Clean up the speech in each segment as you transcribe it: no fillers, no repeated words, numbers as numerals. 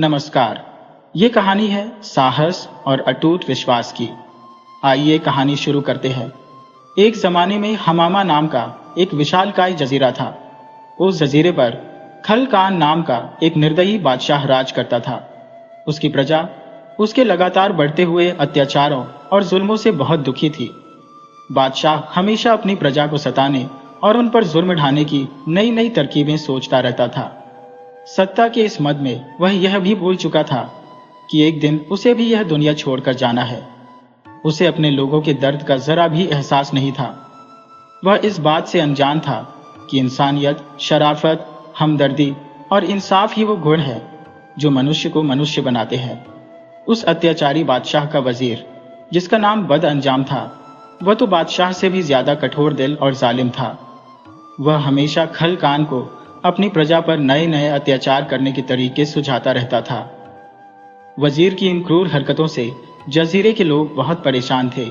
नमस्कार। ये कहानी है साहस और अटूट विश्वास की। आइए कहानी शुरू करते हैं। एक जमाने में हमामा नाम का एक विशालकाय जजीरा था। उस जजीरे पर खलकान नाम का एक निर्दयी बादशाह राज करता था। उसकी प्रजा उसके लगातार बढ़ते हुए अत्याचारों और जुल्मों से बहुत दुखी थी। बादशाह हमेशा अपनी प्रजा को सताने और उन पर जुल्म ढाने की नई नई तरकीबें सोचता रहता था। सत्ता के इस मद में वह यह भी भूल चुका था कि एक दिन उसे भी यह दुनिया छोड़कर जाना है। उसे अपने लोगों के दर्द का जरा भी एहसास नहीं था। वह इस बात से अनजान था कि इंसानियत, शराफत, हमदर्दी और इंसाफ ही वो गुण है जो मनुष्य को मनुष्य बनाते हैं। उस अत्याचारी बादशाह का वजीर, जिसका नाम बद अंजाम था, वह तो बादशाह से भी ज्यादा कठोर दिल और जालिम था। वह हमेशा खलकान को अपनी प्रजा पर नए नए अत्याचार करने के तरीके सुझाता रहता था। वजीर की इन क्रूर हरकतों से जजीरे के लोग बहुत परेशान थे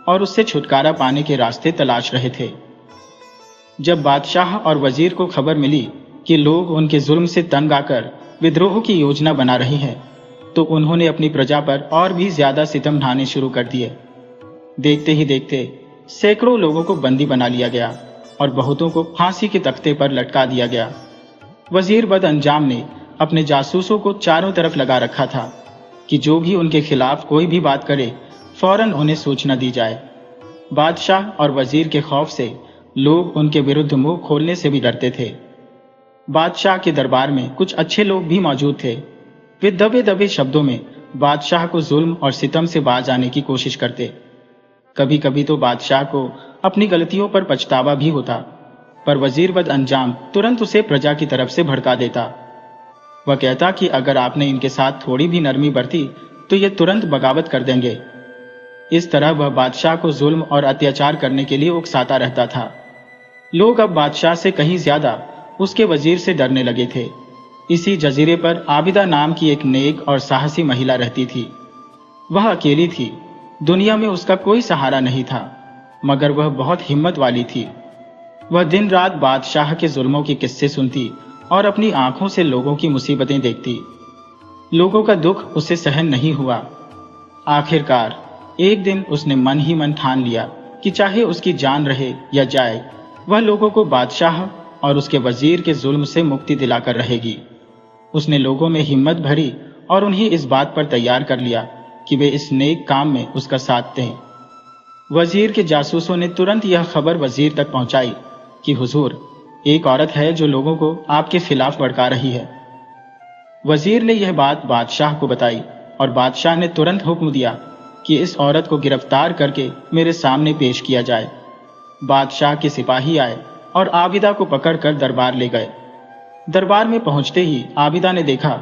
और उससे छुटकारा पाने के रास्ते तलाश रहे थे। जब बादशाह और वजीर को खबर मिली कि लोग उनके जुल्म से तंग आकर विद्रोह की योजना बना रहे हैं, तो उन्होंने अपनी प्रजा पर और भी ज्यादा सितम ढाने शुरू कर दिए। देखते ही देखते सैकड़ों लोगों को बंदी बना लिया गया और बहुतों को फांसी के तख्ते पर लटका दिया गया। वजीर बद अंजाम ने अपने जासूसों को चारों तरफ लगा रखा था कि जो भी उनके खिलाफ कोई भी बात करे, फौरन उन्हें सूचना दी जाए। बादशाह और वजीर के खौफ से लोग उनके विरुद्ध मुंह खोलने से भी डरते थे। बादशाह के दरबार में कुछ अच्छे लोग भी मौजूद थे। वे दबे दबे शब्दों में बादशाह को जुल्म और सितम से बाज आने की कोशिश करते। कभी कभी तो बादशाह को अपनी गलतियों पर पछतावा भी होता, पर वजीर बद अंजाम तुरंत उसे प्रजा की तरफ से भड़का देता। वह कहता कि अगर आपने इनके साथ थोड़ी भी नरमी बरती तो ये तुरंत बगावत कर देंगे। इस तरह वह बादशाह को जुल्म और अत्याचार करने के लिए उकसाता रहता था। लोग अब बादशाह से कहीं ज्यादा उसके वजीर से डरने लगे थे। इसी जजीरे पर आबिदा नाम की एक नेक और साहसी महिला रहती थी। वह अकेली थी। दुनिया में उसका कोई सहारा नहीं था, मगर वह बहुत हिम्मत वाली थी। वह दिन रात बादशाह के जुल्मों के किस्से सुनती और अपनी आंखों से लोगों की मुसीबतें देखती। लोगों का दुख उसे सहन नहीं हुआ। आखिरकार एक दिन उसने मन ही मन ठान लिया कि चाहे उसकी जान रहे या जाए, वह लोगों को बादशाह और उसके वजीर के जुल्म से मुक्ति दिलाकर रहेगी। उसने लोगों में हिम्मत भरी और उन्हें इस बात पर तैयार कर लिया कि वे इस नेक काम में उसका साथ दें। वजीर के जासूसों ने तुरंत यह खबर वजीर तक पहुंचाई कि हुजूर, एक औरत है जो लोगों को आपके खिलाफ भड़का रही है। वजीर ने यह बात बादशाह को बताई और बादशाह ने तुरंत हुक्म दिया कि इस औरत को गिरफ्तार करके मेरे सामने पेश किया जाए। बादशाह के सिपाही आए और आबिदा को पकड़कर दरबार ले गए। दरबार में पहुंचते ही आबिदा ने देखा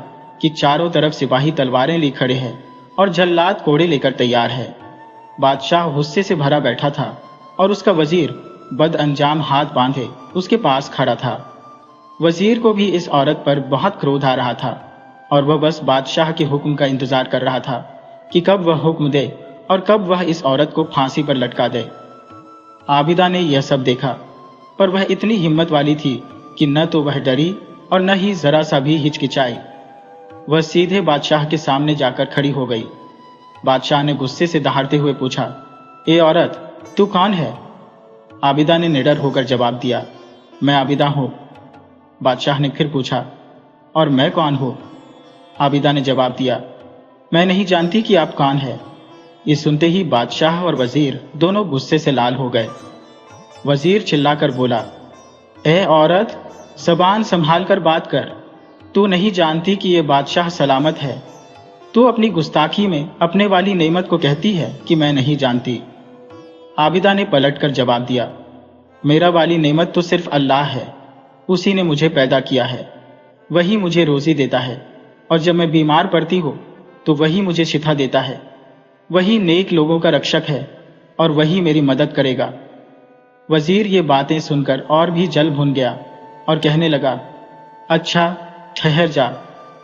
कि चारों तरफ सिपाही तलवारें लिए खड़े हैं और जल्लाद कोड़े लेकर तैयार है। बादशाह गुस्से से भरा बैठा था और उसका वजीर बद अंजाम हाथ बांधे उसके पास खड़ा था। वजीर को भी इस औरत पर बहुत क्रोध आ रहा था और वह बस बादशाह के हुक्म का इंतजार कर रहा था कि कब वह हुक्म दे और कब वह इस औरत को फांसी पर लटका दे। आबिदा ने यह सब देखा, पर वह इतनी हिम्मत वाली थी कि न तो वह डरी और न ही जरा सा भी हिचकिचाई। वह सीधे बादशाह के सामने जाकर खड़ी हो गई। बादशाह ने गुस्से से दहाड़ते हुए पूछा, ए औरत, तू कौन है? आबिदा ने निडर होकर जवाब दिया, मैं आबिदा हूं। बादशाह ने फिर पूछा, और मैं कौन हूं? आबिदा ने जवाब दिया, मैं नहीं जानती कि आप कौन है। ये सुनते ही बादशाह और वजीर दोनों गुस्से से लाल हो गए। वजीर चिल्लाकर बोला, ए औरत, ज़बान संभाल कर बात कर। तू नहीं जानती कि ये बादशाह सलामत है। तू अपनी गुस्ताखी में अपने वाली नेमत को कहती है कि मैं नहीं जानती। आबिदा ने पलटकर जवाब दिया, मेरा वाली नेमत तो सिर्फ अल्लाह है। उसी ने मुझे पैदा किया है, वही मुझे रोजी देता है, और जब मैं बीमार पड़ती हूँ तो वही मुझे शिफा देता है। वही नेक लोगों का रक्षक है और वही मेरी मदद करेगा। वजीर ये बातें सुनकर और भी जल भुन गया और कहने लगा, अच्छा ठहर जा,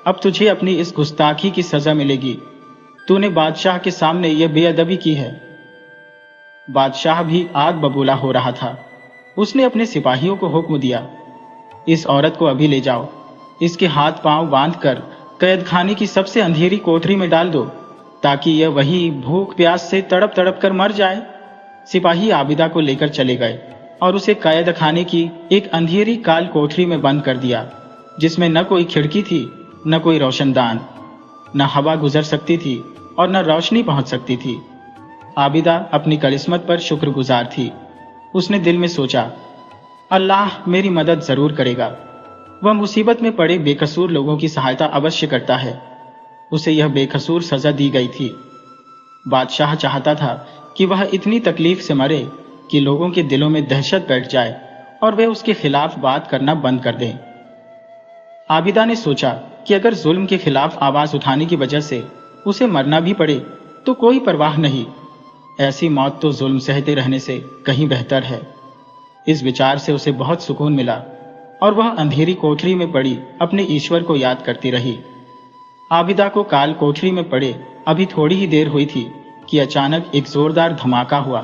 अब तुझे अपनी इस गुस्ताखी की सजा मिलेगी। तूने बादशाह के सामने यह बेअदबी की है। बादशाह भी आग बबूला हो रहा था। उसने अपने सिपाहियों को हुक्म दिया, इस औरत को अभी ले जाओ, इसके हाथ पांव बांधकर कैद खाने की सबसे अंधेरी कोठरी में डाल दो, ताकि यह वही भूख प्यास से तड़प तड़प कर मर जाए। सिपाही आबिदा को लेकर चले गए और उसे कैद खाने की एक अंधेरी काल कोठरी में बंद कर दिया, जिसमें न कोई खिड़की थी, न कोई रोशनदान, न हवा गुजर सकती थी और न रोशनी पहुंच सकती थी। आबिदा अपनी किस्मत पर शुक्रगुजार थी। उसने दिल में सोचा, अल्लाह मेरी मदद जरूर करेगा। वह मुसीबत में पड़े बेकसूर लोगों की सहायता अवश्य करता है। उसे यह बेकसूर सजा दी गई थी। बादशाह चाहता था कि वह इतनी तकलीफ से मरे कि लोगों के दिलों में दहशत बैठ जाए और वे उसके खिलाफ बात करना बंद कर दें। आबिदा ने सोचा कि अगर जुल्म के खिलाफ आवाज उठाने की वजह से उसे मरना भी पड़े तो कोई परवाह नहीं, ऐसी मौत तो जुल्म सहते रहने से कहीं बेहतर है। इस विचार से उसे बहुत सुकून मिला और वह अंधेरी कोठरी में पड़ी अपने ईश्वर को याद करती रही। आबिदा को काल कोठरी में पड़े अभी थोड़ी ही देर हुई थी कि अचानक एक जोरदार धमाका हुआ।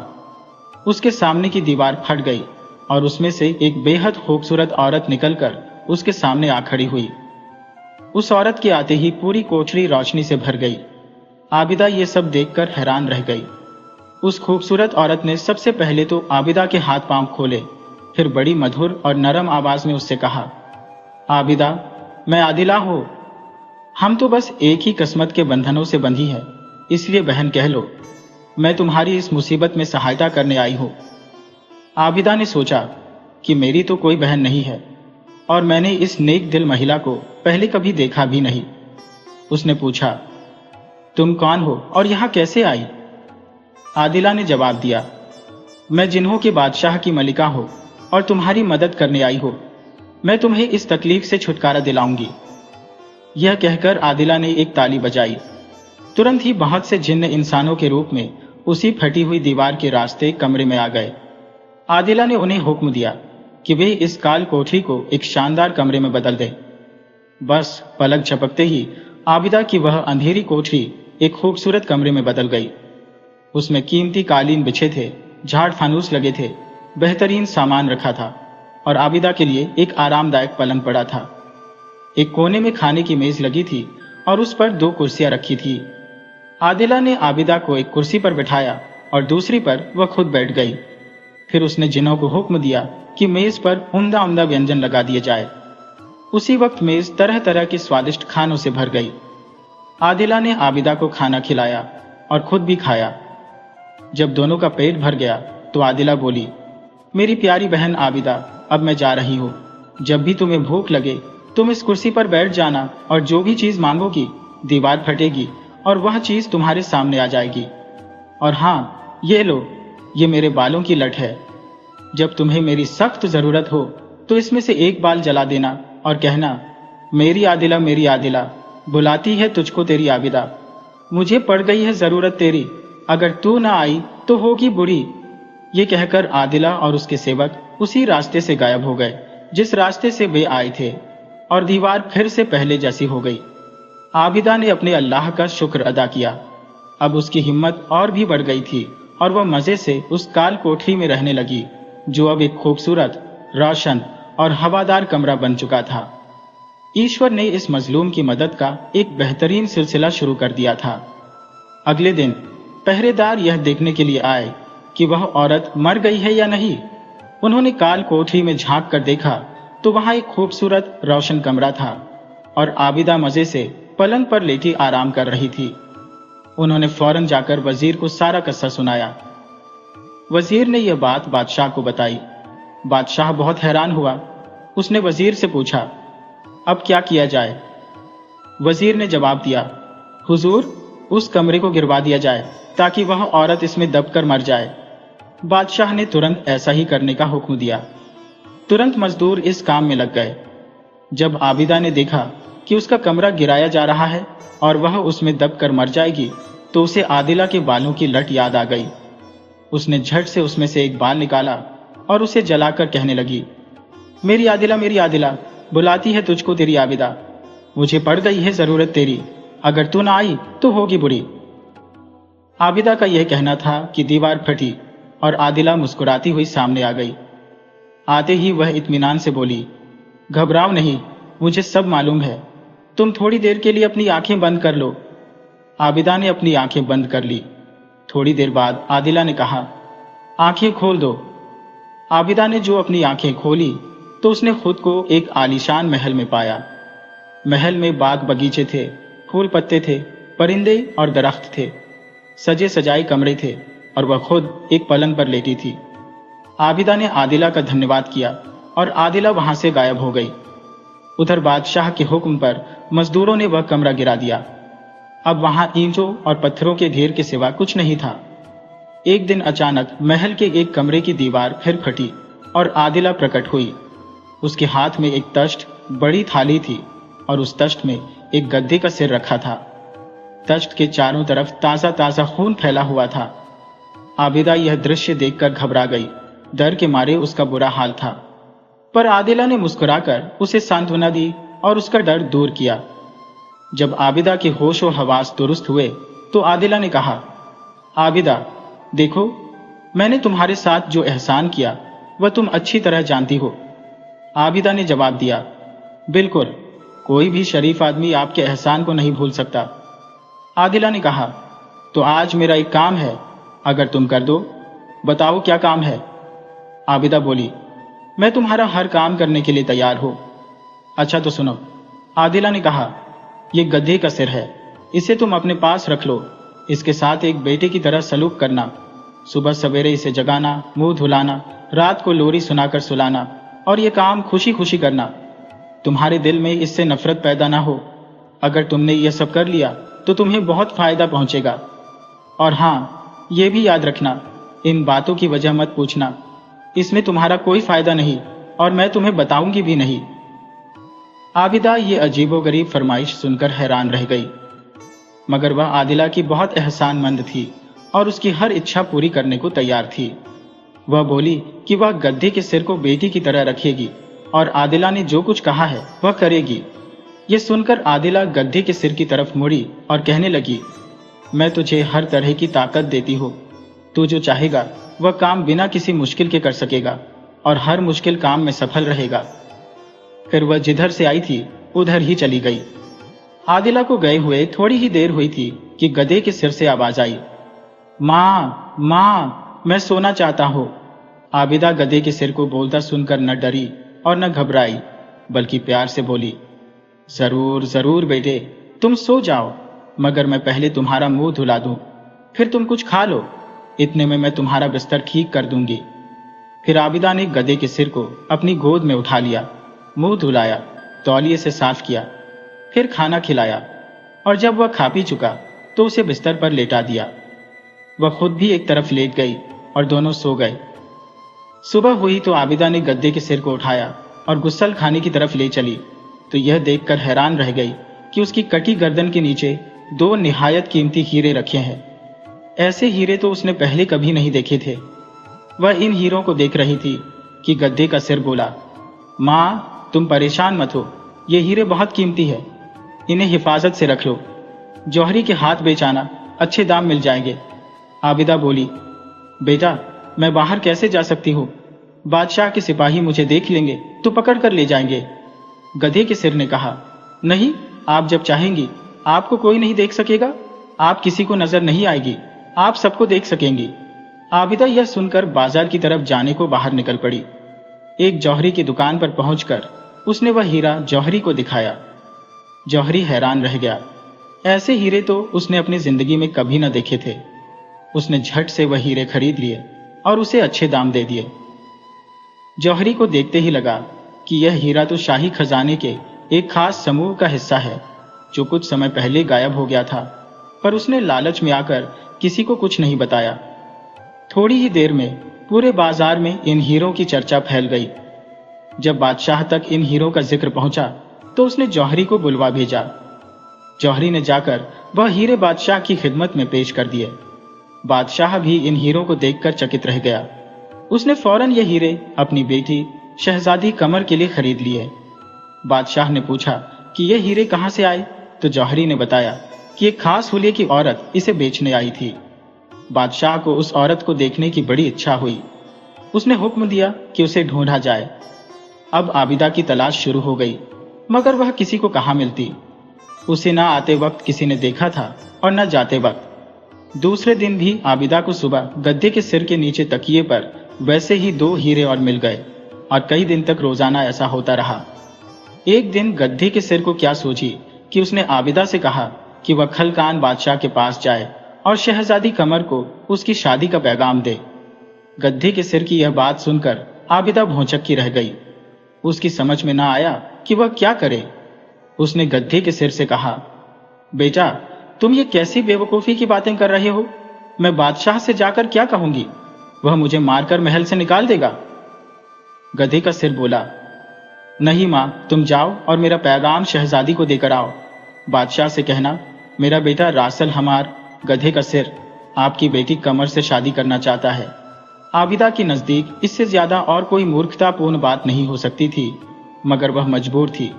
उसके सामने की दीवार फट गई और उसमें से एक बेहद खूबसूरत औरत निकलकर उसके सामने आ खड़ी हुई। उस औरत के आते ही पूरी कोठरी रोशनी से भर गई। आबिदा ये सब देखकर हैरान रह गई। उस खूबसूरत औरत ने सबसे पहले तो आबिदा के हाथ पांव खोले, फिर बड़ी मधुर और नरम आवाज में उससे कहा, आबिदा, मैं आदिला हूं। हम तो बस एक ही किस्मत के बंधनों से बंधी है, इसलिए बहन कह लो। मैं तुम्हारी इस मुसीबत में सहायता करने आई हूं। आबिदा ने सोचा कि मेरी तो कोई बहन नहीं है और मैंने इस नेक दिल महिला को पहले कभी देखा भी नहीं। उसने पूछा, तुम कौन हो और यहां कैसे आई? आदिला ने जवाब दिया, मैं जिन्हों के बादशाह की मलिका हूं और तुम्हारी मदद करने आई हूं। मैं तुम्हें इस तकलीफ से छुटकारा दिलाऊंगी। यह कहकर आदिला ने एक ताली बजाई। तुरंत ही बहुत से जिन्न इंसानों के रूप में उसी फटी हुई दीवार के रास्ते कमरे में आ गए। आदिला ने उन्हें हुक्म दिया कि वे इस काल कोठरी को एक शानदार कमरे में बदल दें। बस पलक झपकते ही आबिदा की वह अंधेरी कोठरी एक खूबसूरत कमरे में बदल गई। उसमें कीमती कालीन बिछे थे, झाड़ फानूस लगे थे, बेहतरीन सामान रखा था और आबिदा के लिए एक आरामदायक पलंग पड़ा था। एक कोने में खाने की मेज लगी थी और उस पर 2 कुर्सियां रखी थी। आदिला ने आबिदा को एक कुर्सी पर बिठाया और दूसरी पर वह खुद बैठ गई। फिर उसने जिन्हों को हुक्म दिया कि मेज पर उम्दा उम्दा व्यंजन लगा दिए जाए। उसी वक्त मेज तरह तरह के स्वादिष्ट खानों से भर गई। आदिला ने आबिदा को खाना खिलाया और खुद भी खाया। जब दोनों का पेट भर गया तो आदिला बोली, मेरी प्यारी बहन आबिदा, अब मैं जा रही हूँ। जब भी तुम्हें भूख लगे तुम इस कुर्सी पर बैठ जाना और जो भी चीज मांगोगी दीवार फटेगी और वह चीज तुम्हारे सामने आ जाएगी। और हाँ, ये लो, ये मेरे बालों की लठ है। जब तुम्हें मेरी सख्त जरूरत हो तो इसमें से एक बाल जला देना और कहना, मेरी आदिला, बुलाती है तुझको तेरी आबिदा। मुझे पड़ गई है जरूरत तेरी, अगर तू ना आई तो होगी बुरी। ये कहकर आदिला और उसके सेवक उसी रास्ते से गायब हो गए जिस रास्ते से वे आए थे और दीवार फिर से पहले जैसी हो गई। आबिदा ने अपने अल्लाह का शुक्र अदा किया। अब उसकी हिम्मत और भी बढ़ गई थी और वह मजे से उस काल कोठरी में रहने लगी, जो अब एक खूबसूरत, रोशन और हवादार कमरा बन चुका था। ईश्वर ने इस मजलूम की मदद का एक बेहतरीन सिलसिला शुरू कर दिया था। अगले दिन पहरेदार यह देखने के लिए आए कि वह औरत मर गई है या नहीं। उन्होंने काल कोठरी में झांक कर देखा तो वहां एक खूबसूरत रोशन कमरा था और आबिदा मजे से पलंग पर लेटी आराम कर रही थी। उन्होंने फौरन जाकर वजीर को सारा किस्सा सुनाया। वजीर ने यह बात बादशाह को बताई। बादशाह बहुत हैरान हुआ। उसने वजीर से पूछा, अब क्या किया जाए? वजीर ने जवाब दिया, हुजूर, उस कमरे को गिरवा दिया जाए ताकि वह औरत इसमें दबकर मर जाए। बादशाह ने तुरंत ऐसा ही करने का हुक्म दिया। तुरंत मजदूर इस काम में लग गए। जब आबिदा ने देखा कि उसका कमरा गिराया जा रहा है और वह उसमें दबकर मर जाएगी तो उसे आदिला के बालों की लट याद आ गई। उसने झट से उसमें से एक बाल निकाला और उसे जलाकर कहने लगी, मेरी आदिला, बुलाती है तुझको तेरी आबिदा। मुझे पड़ गई है जरूरत तेरी, अगर तू ना आई तो होगी बुरी। आबिदा का यह कहना था कि दीवार फटी और आदिला मुस्कुराती हुई सामने आ गई। आते ही वह इत्मीनान से बोली, घबराओ नहीं, मुझे सब मालूम है। तुम थोड़ी देर के लिए अपनी आंखें बंद कर लो। आबिदा ने अपनी आंखें बंद कर ली। थोड़ी देर बाद आदिला ने कहा, आंखें खोल दो। आबिदा ने जो अपनी आंखें खोली तो उसने खुद को एक आलीशान महल में पाया। महल में बाग बगीचे थे, फूल पत्ते थे, परिंदे और दरख्त थे, सजे सजाए कमरे थे और वह खुद एक पलंग पर लेटी थी। आबिदा ने आदिला का धन्यवाद किया और आदिला वहां से गायब हो गई। उधर बादशाह के हुक्म पर मजदूरों ने वह कमरा गिरा दिया। अब वहां ईंटों और पत्थरों के ढेर के सिवा कुछ नहीं था। एक दिन अचानक महल के एक कमरे की दीवार फिर फटी और आदिला प्रकट हुई। उसके हाथ में एक तश्त, बड़ी थाली थी और उस तश्त में एक गद्दे का सिर रखा था। तश्त के चारों तरफ ताजा ताजा खून फैला हुआ था। आबिदा यह दृश्य देखकर घबरा गई। डर के मारे उसका बुरा हाल था, पर आदिला ने मुस्कुराकर उसे सांत्वना दी और उसका डर दूर किया। जब आबिदा के होश और हवास दुरुस्त हुए तो आदिला ने कहा, आबिदा देखो, मैंने तुम्हारे साथ जो एहसान किया वह तुम अच्छी तरह जानती हो। आबिदा ने जवाब दिया, बिल्कुल, कोई भी शरीफ आदमी आपके एहसान को नहीं भूल सकता। आदिला ने कहा, तो आज मेरा एक काम है, अगर तुम कर दो। बताओ क्या काम है? आबिदा बोली, मैं तुम्हारा हर काम करने के लिए तैयार हूं। अच्छा तो सुनो। आदिला ने कहा, यह गधे का सिर है, इसे तुम अपने पास रख लो। इसके साथ एक बेटे की तरह सलूक करना। सुबह सवेरे इसे जगाना, मुंह धुलाना, रात को लोरी सुनाकर सुलाना और ये काम खुशी खुशी करना। तुम्हारे दिल में इससे नफरत पैदा ना हो। अगर तुमने यह सब कर लिया तो तुम्हें बहुत फायदा पहुंचेगा। और हां, यह भी याद रखना, इन बातों की वजह मत पूछना। इसमें तुम्हारा कोई फायदा नहीं और मैं तुम्हें बताऊंगी भी नहीं। आबिदा ये अजीबोगरीब फरमाइश सुनकर हैरान रह गई, मगर वह आदिला की बहुत एहसानमंद थी और उसकी हर इच्छा पूरी करने को तैयार थी। वह बोली कि वह गद्दे के सिर को बेटी की तरह रखेगी और आदिला ने जो कुछ कहा है वह करेगी। यह सुनकर आदिला गद्दे के सिर की तरफ मुड़ी और कहने लगी, मैं तुझे हर तरह की ताकत देती हूँ। तू जो चाहेगा वह काम बिना किसी मुश्किल के कर सकेगा और हर मुश्किल काम में सफल रहेगा। फिर वह जिधर से आई थी उधर ही चली गई। आदिला को गए हुए थोड़ी ही देर हुई थी कि गधे के सिर से आवाज आई, माँ माँ, मैं सोना चाहता हूँ। आबिदा गधे के सिर को बोलता सुनकर न डरी और न घबराई, बल्कि प्यार से बोली, जरूर जरूर बेटे, तुम सो जाओ, मगर मैं पहले तुम्हारा मुंह धुला दूं, फिर तुम कुछ खा लो। इतने में मैं तुम्हारा बिस्तर ठीक कर दूंगी। फिर आबिदा ने गधे के सिर को अपनी गोद में उठा लिया, मुंह धुलाया, तौलिए से साफ किया, फिर खाना खिलाया और जब वह खा पी चुका तो उसे बिस्तर पर लेटा दिया। वह खुद भी एक तरफ लेट गई और दोनों सो गए। सुबह हुई तो आबिदा ने गद्दे के सिर को उठाया और गुस्सल खाने की तरफ ले चली तो यह देखकर हैरान रह गई कि उसकी कटी गर्दन के नीचे 2 निहायत कीमती हीरे रखे हैं। ऐसे हीरे तो उसने पहले कभी नहीं देखे थे। वह इन हीरों को देख रही थी कि गद्दे का सिर बोला, माँ तुम परेशान मत हो, ये हीरे बहुत कीमती है, इन्हें हिफाजत से रख लो। जौहरी के हाथ बेचाना, अच्छे दाम मिल जाएंगे। आबिदा बोली, बेटा मैं बाहर कैसे जा सकती हूँ? बादशाह के सिपाही मुझे देख लेंगे तो पकड़ कर ले जाएंगे। गधे के सिर ने कहा, नहीं, आप जब चाहेंगी आपको कोई नहीं देख सकेगा। आप किसी को नजर नहीं आएगी, आप सबको देख सकेंगी। आबिदा यह सुनकर बाजार की तरफ जाने को बाहर निकल पड़ी। एक जौहरी की दुकान पर पहुंचकर उसने वह हीरा जौहरी को दिखाया। जौहरी हैरान रह गया। ऐसे हीरे तो उसने अपनी जिंदगी में कभी न देखे थे। उसने झट से वह हीरे खरीद लिए और उसे अच्छे दाम दे दिए। जौहरी को देखते ही लगा कि यह हीरा तो शाही खजाने के एक खास समूह का हिस्सा है जो कुछ समय पहले गायब हो गया था, पर उसने लालच में आकर किसी को कुछ नहीं बताया। थोड़ी ही देर में पूरे बाजार में इन हीरों की चर्चा फैल गई। जब बादशाह तक इन हीरों का जिक्र पहुंचा तो उसने जौहरी को बुलवा भेजा। जौहरी ने जाकर वह हीरे बादशाह की खिदमत में पेश कर दिए। बादशाह भी इन हीरों को देखकर चकित रह गया। उसने फौरन ये हीरे अपनी बेटी शहजादी कमर के लिए खरीद लिए। बादशाह ने पूछा कि ये हीरे कहां से आए, तो जौहरी ने बताया कि एक खास हुलिये की औरत इसे बेचने आई थी। बादशाह को उस औरत को देखने की बड़ी इच्छा हुई। उसने हुक्म दिया कि उसे ढूंढा जाए। अब आबिदा की तलाश शुरू हो गई, मगर वह किसी को कहाँ मिलती। उसे ना आते वक्त किसी ने देखा था और न जाते वक्त। दूसरे दिन भी आबिदा को सुबह गद्दे के सिर के नीचे तकिए पर वैसे ही 2 हीरे और मिल गए और कई दिन तक रोजाना ऐसा होता रहा। एक दिन गद्दे के सिर को क्या सूझी कि उसने आबिदा से कहा कि वह खलकान बादशाह के पास जाए और शहजादी कमर को उसकी शादी का पैगाम दे। गद्दे के सिर की यह बात सुनकर आबिदा भौचक्की रह गई। उसकी समझ में ना आया कि वह क्या करे। उसने गद्दे के सिर से कहा, बेटा, तुम ये कैसी बेवकूफी की बातें कर रहे हो? मैं बादशाह से जाकर क्या कहूंगी? वह मुझे मारकर महल से निकाल देगा। गधे का सिर बोला, नहीं मां, तुम जाओ और मेरा पैगाम शहजादी को देकर आओ। बादशाह से कहना, मेरा बेटा रासल हमार, गधे का सिर, आपकी बेटी कमर से शादी करना चाहता है। आबिदा के नजदीक इससे ज्यादा और कोई मूर्खतापूर्ण बात नहीं हो सकती थी, मगर वह मजबूर थी।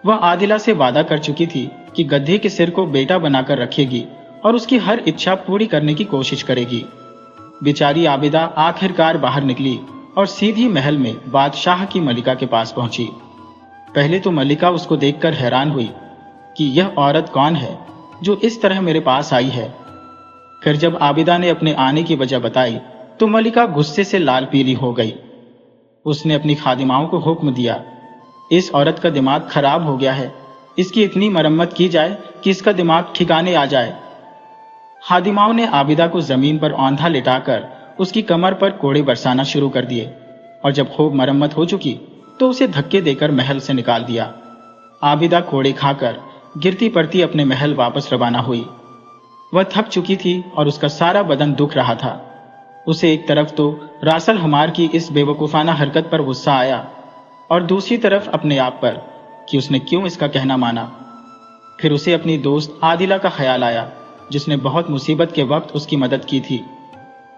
वह आदिला से वादा कर चुकी थी कि गधे के सिर को बेटा बनाकर रखेगी और उसकी हर इच्छा पूरी करने की कोशिश करेगी। बेचारी आबिदा आखिरकार बाहर निकली और सीधी महल में बादशाह की मलिका के पास पहुंची। पहले तो मलिका उसको देखकर हैरान हुई कि यह औरत कौन है जो इस तरह मेरे पास आई है। फिर जब आबिदा ने अपने आने की वजह बताई तो मलिका गुस्से से लाल पीली हो गई। उसने अपनी खादिमाओं को हुक्म दिया, इस औरत का दिमाग खराब हो गया है, इसकी इतनी मरम्मत की जाए कि इसका दिमाग ठिकाने आ जाए। खादिमाओं ने आबिदा को जमीन पर औंधा लिटाकर उसकी कमर पर कोड़े बरसाना शुरू कर दिए और जब खूब मरम्मत हो चुकी तो उसे धक्के देकर महल से निकाल दिया। आबिदा कोड़े खाकर गिरती पड़ती अपने महल वापस रवाना हुई। वह थक चुकी थी और उसका सारा बदन दुख रहा था। उसे एक तरफ तो रासल हमार की इस बेवकूफाना हरकत पर गुस्सा आया और दूसरी तरफ अपने आप पर कि उसने क्यों इसका कहना माना। फिर उसे अपनी दोस्त आदिला का ख्याल आया, जिसने बहुत मुसीबत के वक्त उसकी मदद की थी।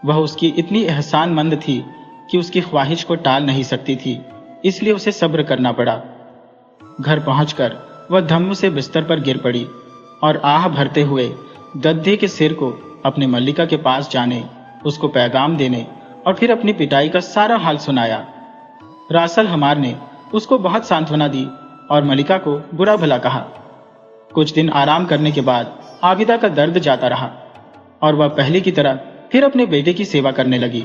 वह उसकी इतनी एहसानमंद थी कि उसकी ख्वाहिश को टाल नहीं सकती थी, इसलिए उसे सब्र करना पड़ा। घर पहुंचकर वह धम्म से बिस्तर पर गिर पड़ी और आह भरते हुए गद्दे के सिर को अपने मल्लिका के पास जाने, उसको पैगाम देने और फिर अपनी पिटाई का सारा हाल सुनाया। रासल हमार ने उसको बहुत सांत्वना दी और मलिका को बुरा भला कहा। कुछ दिन आराम करने के बाद आबिदा का दर्द जाता रहा और वह पहले की तरह फिर अपने बेटे की सेवा करने लगी।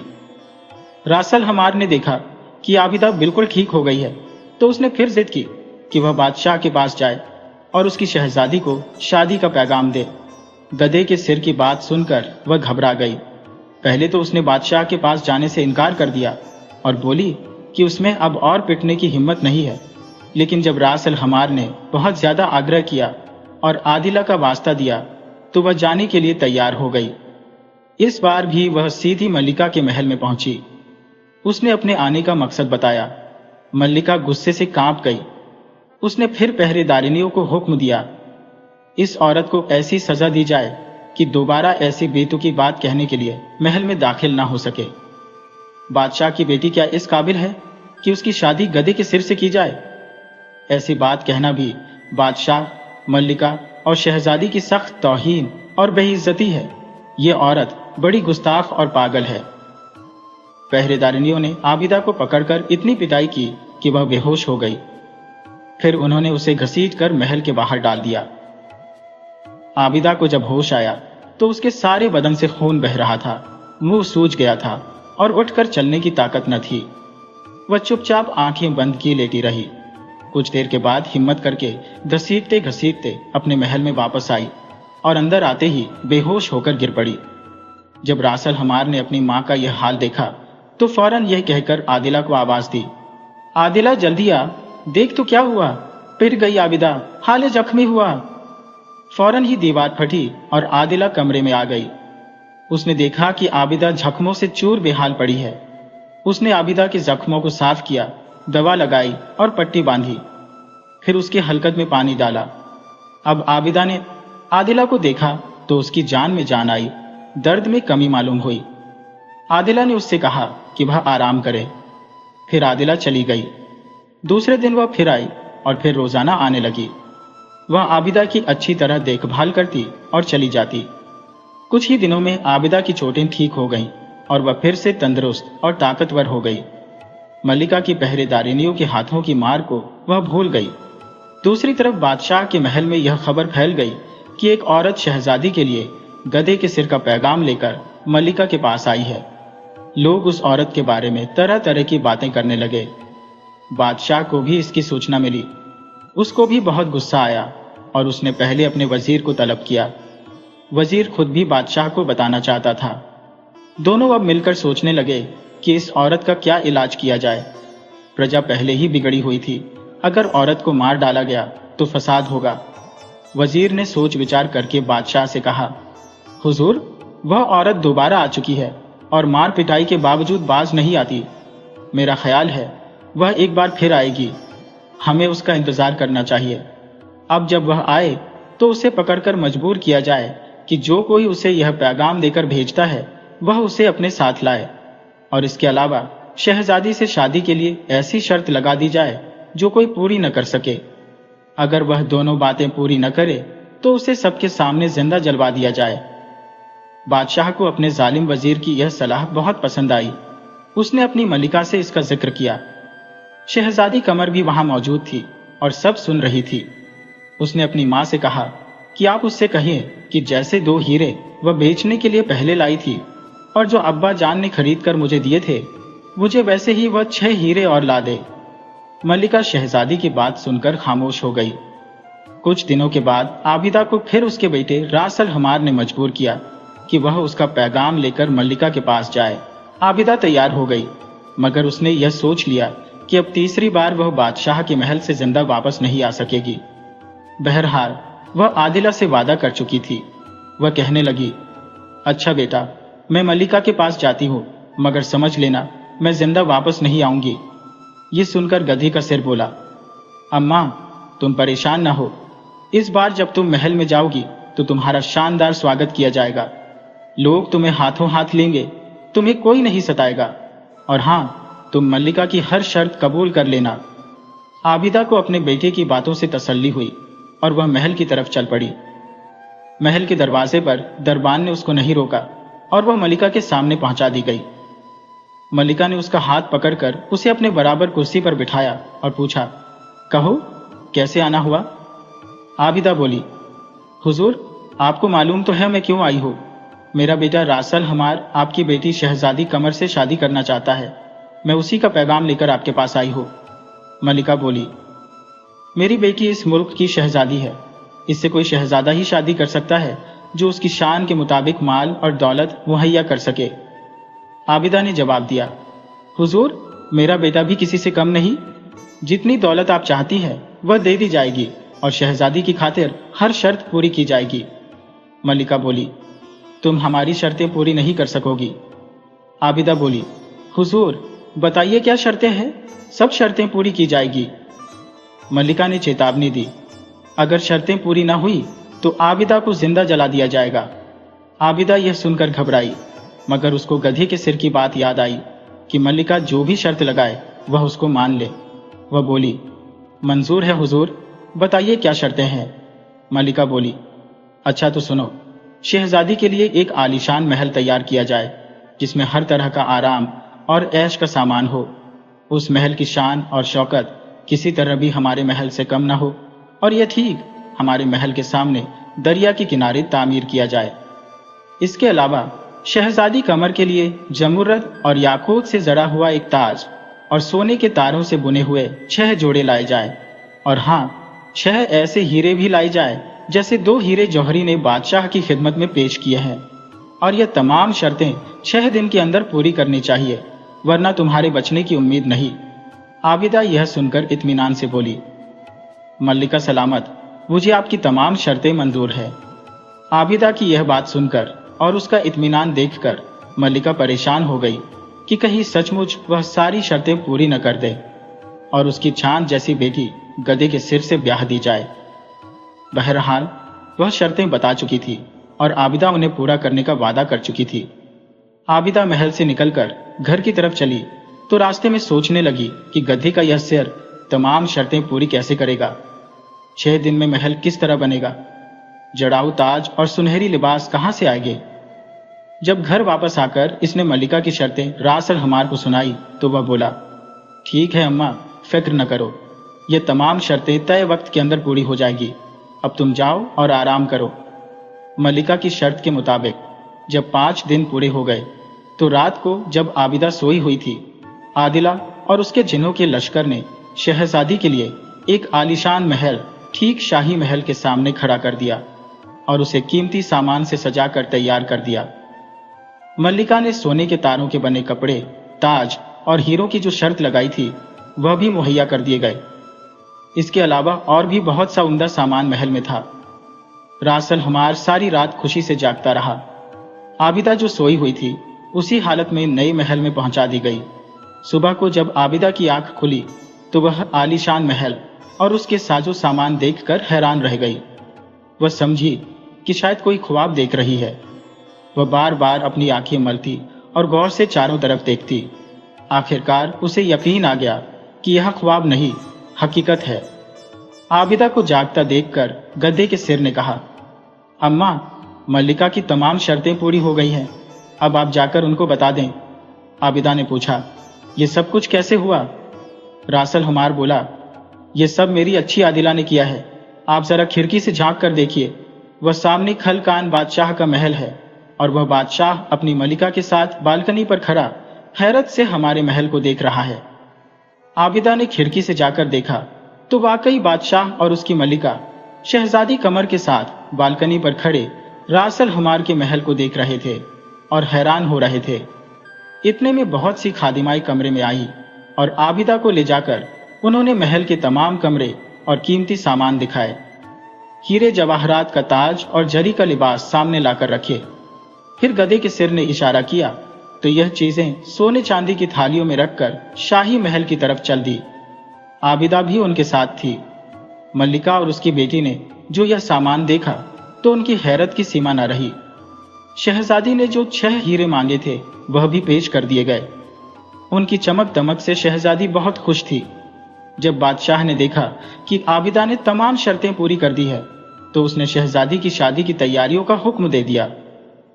रासल हमार ने देखा कि आबिदा बिल्कुल ठीक हो गई है तो उसने फिर जिद की कि वह बादशाह के पास जाए और उसकी शहजादी को शादी का पैगाम दे। गधे के सिर की बात सुनकर वह घबरा गई। पहले तो उसने बादशाह के पास जाने से इनकार कर दिया और बोली कि उसमें अब और पिटने की हिम्मत नहीं है। लेकिन जब रासल हमार ने बहुत ज्यादा आग्रह किया और आदिला का वास्ता दिया तो वह जाने के लिए तैयार हो गई। इस बार भी वह सीधी मल्लिका के महल में पहुंची। उसने अपने आने का मकसद बताया। मल्लिका गुस्से से कांप गई। उसने फिर पहरेदारिनियों को हुक्म दिया, इस औरत को ऐसी सजा दी जाए कि दोबारा ऐसी बेतुकी बात कहने के लिए महल में दाखिल ना हो सके। बादशाह की बेटी क्या इस काबिल है कि उसकी शादी गधे के सिर से की जाए? ऐसी बात कहना भी बादशाह, मल्लिका और शहजादी की सख्त तौहीन और बेइज्जती है। ये औरत बड़ी गुस्ताख और पागल है। पहरेदारिनियों ने आबिदा को पकड़कर इतनी पिटाई की कि वह बेहोश हो गई। फिर उन्होंने उसे घसीटकर महल के बाहर डाल दिया। आबिदा को जब होश आया तो उसके सारे बदन से खून बह रहा था, मुंह सूज गया था और उठकर चलने की ताकत न थी। वह चुपचाप आंखें बंद किए लेटी रही। कुछ देर के बाद हिम्मत करके घसीटते घसीटते अपने महल में वापस आई और अंदर आते ही बेहोश होकर गिर पड़ी। जब रासल हमार ने अपनी मां का यह हाल देखा तो फौरन यह कहकर आदिला को आवाज दी, आदिला जल्दी आ, देख तो क्या हुआ, पिट गई आबिदा, हाले जख्मी हुआ। फौरन ही दीवार फटी और आदिला कमरे में आ गई। उसने देखा कि आबिदा जख्मों से चूर बेहाल पड़ी है। उसने आबिदा के जख्मों को साफ किया, दवा लगाई और पट्टी बांधी। फिर उसके हलकत में पानी डाला। अब आबिदा ने आदिला को देखा तो उसकी जान में जान आई, दर्द में कमी मालूम हुई। आदिला ने उससे कहा कि वह आराम करे। फिर आदिला चली गई। दूसरे दिन वह फिर आई और फिर रोजाना आने लगी। वह आबिदा की अच्छी तरह देखभाल करती और चली जाती। कुछ ही दिनों में आबिदा की चोटें ठीक हो गईं और वह फिर से तंदुरुस्त और ताकतवर हो गई। मल्लिका की पहरेदारिनियों के हाथों की मार को वह भूल गई। दूसरी तरफ बादशाह के महल में यह खबर फैल गई कि एक औरत शहजादी के लिए गधे के सिर का पैगाम लेकर मल्लिका के पास आई है। लोग उस औरत के बारे में तरह तरह की बातें करने लगे। बादशाह को भी इसकी सूचना मिली। उसको भी बहुत गुस्सा आया और उसने पहले अपने वजीर को तलब किया। वजीर खुद भी बादशाह को बताना चाहता था। दोनों अब मिलकर सोचने लगे कि इस औरत का क्या इलाज किया जाए। प्रजा पहले ही बिगड़ी हुई थी, अगर औरत को मार डाला गया तो फसाद होगा। वजीर ने सोच विचार करके बादशाह से कहा, हुजूर, वह औरत दोबारा आ चुकी है और मार पिटाई के बावजूद बाज नहीं आती। मेरा ख्याल है वह एक बार फिर आएगी। हमें उसका इंतजार करना चाहिए। अब जब वह आए तो उसे पकड़कर मजबूर किया जाए कि जो कोई उसे यह पैगाम देकर भेजता है वह उसे अपने साथ लाए, और इसके अलावा शहजादी से शादी के लिए ऐसी शर्त लगा दी जाए जो कोई पूरी न कर सके। अगर वह दोनों बातें पूरी न करे तो उसे सबके सामने जिंदा जलवा दिया जाए। बादशाह को अपने जालिम वजीर की यह सलाह बहुत पसंद आई। उसने अपनी मलिका से इसका जिक्र किया। शहजादी कमर भी वहां मौजूद थी और सब सुन रही थी। उसने अपनी मां से कहा कि आप उससे कहिए कि जैसे 2 हीरे वह बेचने के लिए पहले लाई थी और जो अब्बा जान ने खरीद कर मुझे दिए थे, मुझे वैसे ही वह 6 हीरे और ला दे। मल्लिका शहजादी की बात सुनकर खामोश हो गई। कुछ दिनों के बाद आबिदा को फिर उसके बेटे रास अल हमार ने मजबूर किया कि वह उसका पैगाम लेकर मल्लिका के पास जाए। आबिदा तैयार हो गई, मगर उसने यह सोच लिया कि अब तीसरी बार वह बादशाह के महल से जिंदा वापस नहीं आ सकेगी। बहरहाल वह आदिला से वादा कर चुकी थी। वह कहने लगी, अच्छा बेटा, मैं मल्लिका के पास जाती हूँ, मगर समझ लेना मैं जिंदा वापस नहीं आऊंगी। ये सुनकर गधी का सिर बोला, अम्मा, तुम परेशान ना हो। इस बार जब तुम महल में जाओगी तो तुम्हारा शानदार स्वागत किया जाएगा। लोग तुम्हें हाथों हाथ लेंगे, तुम्हें कोई नहीं सताएगा। और हाँ, तुम मल्लिका की हर शर्त कबूल कर लेना। आबिदा को अपने बेटे की बातों से तसल्ली हुई और वह महल की तरफ चल पड़ी। महल के दरवाजे पर दरबान ने उसको नहीं रोका और वह मल्लिका के सामने पहुंचा दी गई। मल्लिका ने उसका हाथ पकड़कर उसे अपने बराबर कुर्सी पर बिठाया और पूछा, कहो, कैसे आना हुआ? आबिदा बोली, हुजूर, आपको मालूम तो है मैं क्यों आई हूँ। मेरा बेटा रासल हमार आपकी बेटी शहजादी कमर से शादी करना चाहता है। मैं उसी का पैगाम लेकर आपके पास आई हूँ। मल्लिका बोली, मेरी बेटी इस मुल्क की शहजादी है। इससे कोई शहजादा ही शादी कर सकता है जो उसकी शान के मुताबिक माल और दौलत मुहैया कर सके। आबिदा ने जवाब दिया, हुजूर, मेरा बेटा भी किसी से कम नहीं। जितनी दौलत आप चाहती है वह दे दी जाएगी और शहजादी की खातिर हर शर्त पूरी की जाएगी। मल्लिका बोली, तुम हमारी शर्तें पूरी नहीं कर सकोगी। आबिदा बोली, हुजूर, बताइए क्या शर्तें हैं? सब शर्तें पूरी की जाएगी। मल्लिका ने चेतावनी दी, अगर शर्तें पूरी ना हुई तो आबिदा को जिंदा जला दिया जाएगा। आबिदा यह सुनकर घबराई, मगर उसको गधे के सिर की बात याद आई कि मल्लिका जो भी शर्त लगाए वह उसको मान ले। वह बोली, मंजूर है हुजूर, बताइए क्या शर्तें हैं। मल्लिका बोली, अच्छा तो सुनो, शहजादी के लिए एक आलीशान महल तैयार किया जाए जिसमें हर तरह का आराम और ऐश का सामान हो। उस महल की शान और शौकत किसी तरह भी हमारे महल से कम ना हो, और यह ठीक हमारे महल के सामने दरिया के किनारे तामीर किया जाए। इसके अलावा शहजादी कमर के लिए जमुरत और याकूत से जड़ा हुआ एक ताज और सोने के तारों से बुने हुए 6 जोड़े लाए जाए, और हाँ, 6 ऐसे हीरे भी लाए जाए जैसे 2 हीरे जौहरी ने बादशाह की खिदमत में पेश किए हैं। और यह तमाम शर्तें 6 दिन के अंदर पूरी करनी चाहिए, वरना तुम्हारे बचने की उम्मीद नहीं। आबिदा यह सुनकर इत्मीनान से बोली, मल्लिका सलामत, मुझे आपकी तमाम शर्तें मंजूर है। आबिदा की यह बात सुनकर और उसका इत्मीनान देखकर मल्लिका परेशान हो गई कि कहीं सचमुच वह सारी शर्तें पूरी न कर दे और उसकी चांद जैसी बेटी गधे के सिर से ब्याह दी जाए। बहरहाल वह शर्तें बता चुकी थी और आबिदा उन्हें पूरा करने का वादा कर चुकी थी। आबिदा महल से निकलकर घर की तरफ चली तो रास्ते में सोचने लगी कि गधे का यह सिर तमाम शर्तें पूरी कैसे करेगा। 6 दिन में महल किस तरह बनेगा? जड़ाऊ ताज और सुनहरी लिबास कहां से आएंगे? जब घर वापस आकर इसने मल्लिका की शर्तें रास अल हमार को सुनाई तो वह बोला, ठीक है अम्मा, फिक्र न करो, ये तमाम शर्तें तय वक्त के अंदर पूरी हो जाएगी। अब तुम जाओ और आराम करो। मल्लिका की शर्त के मुताबिक जब 5 दिन पूरे हो गए तो रात को जब आबिदा सोई हुई थी, आदिला और उसके जिन्नों के लश्कर ने शहजादी के लिए एक आलीशान महल ठीक शाही महल के सामने खड़ा कर दिया और उसे कीमती सामान से सजाकर तैयार कर दिया। मल्लिका ने सोने के तारों के बने कपड़े, ताज और हीरों की जो शर्त लगाई थी वह भी मुहैया कर दिए गए। इसके अलावा और भी बहुत सा उम्दा सामान महल में था। रासल हुमार सारी रात खुशी से जागता रहा। आबिदा जो सोई हुई थी उसी हालत में नए महल में पहुंचा दी गई। सुबह को जब आबिदा की आंख खुली तो वह आलीशान महल और उसके साजो सामान देखकर हैरान रह गई। वह समझी कि शायद कोई ख्वाब देख रही है। वह बार बार अपनी आंखें मलती और गौर से चारों तरफ देखती। आखिरकार उसे यकीन आ गया कि यह ख्वाब नहीं, हकीकत है। आबिदा को जागता देखकर गधे के सिर ने कहा, अम्मा, मल्लिका की तमाम शर्तें पूरी हो गई हैं, अब आप जाकर उनको बता दें। आबिदा ने पूछा, ये सब कुछ कैसे हुआ? रासल हुमार बोला, ये सब मेरी अच्छी आदिला ने किया है। आप जरा खिड़की से झांक कर देखिए, वह सामने खलकान बादशाह का महल है और वह बादशाह अपनी मलिका के साथ बालकनी पर खड़ा हैरत से हमारे महल को देख रहा है। आबिदा ने खिड़की से जाकर देखा तो वाकई बादशाह और उसकी मलिका शहजादी कमर के साथ बालकनी पर खड़े रासल हुमार के महल को देख रहे थे और हैरान हो रहे थे। इतने में बहुत सी खादिमाई कमरे में आई और आबिदा को ले जाकर उन्होंने महल के तमाम कमरे और कीमती सामान दिखाए। हीरे जवाहरात का ताज और जरी का लिबास सामने लाकर रखे। फिर गधे के सिर ने इशारा किया तो यह चीजें सोने चांदी की थालियों में रखकर शाही महल की तरफ चल दी। आबिदा भी उनके साथ थी। मल्लिका और उसकी बेटी ने जो यह सामान देखा तो उनकी हैरत की सीमा न रही। शहजादी ने जो 6 हीरे मांगे थे वह भी पेश कर दिए गए। उनकी चमक दमक से शहजादी बहुत खुश थी। जब बादशाह ने देखा कि आबिदा ने तमाम शर्तें पूरी कर दी है तो उसने शहजादी की शादी की तैयारियों का हुक्म दे दिया।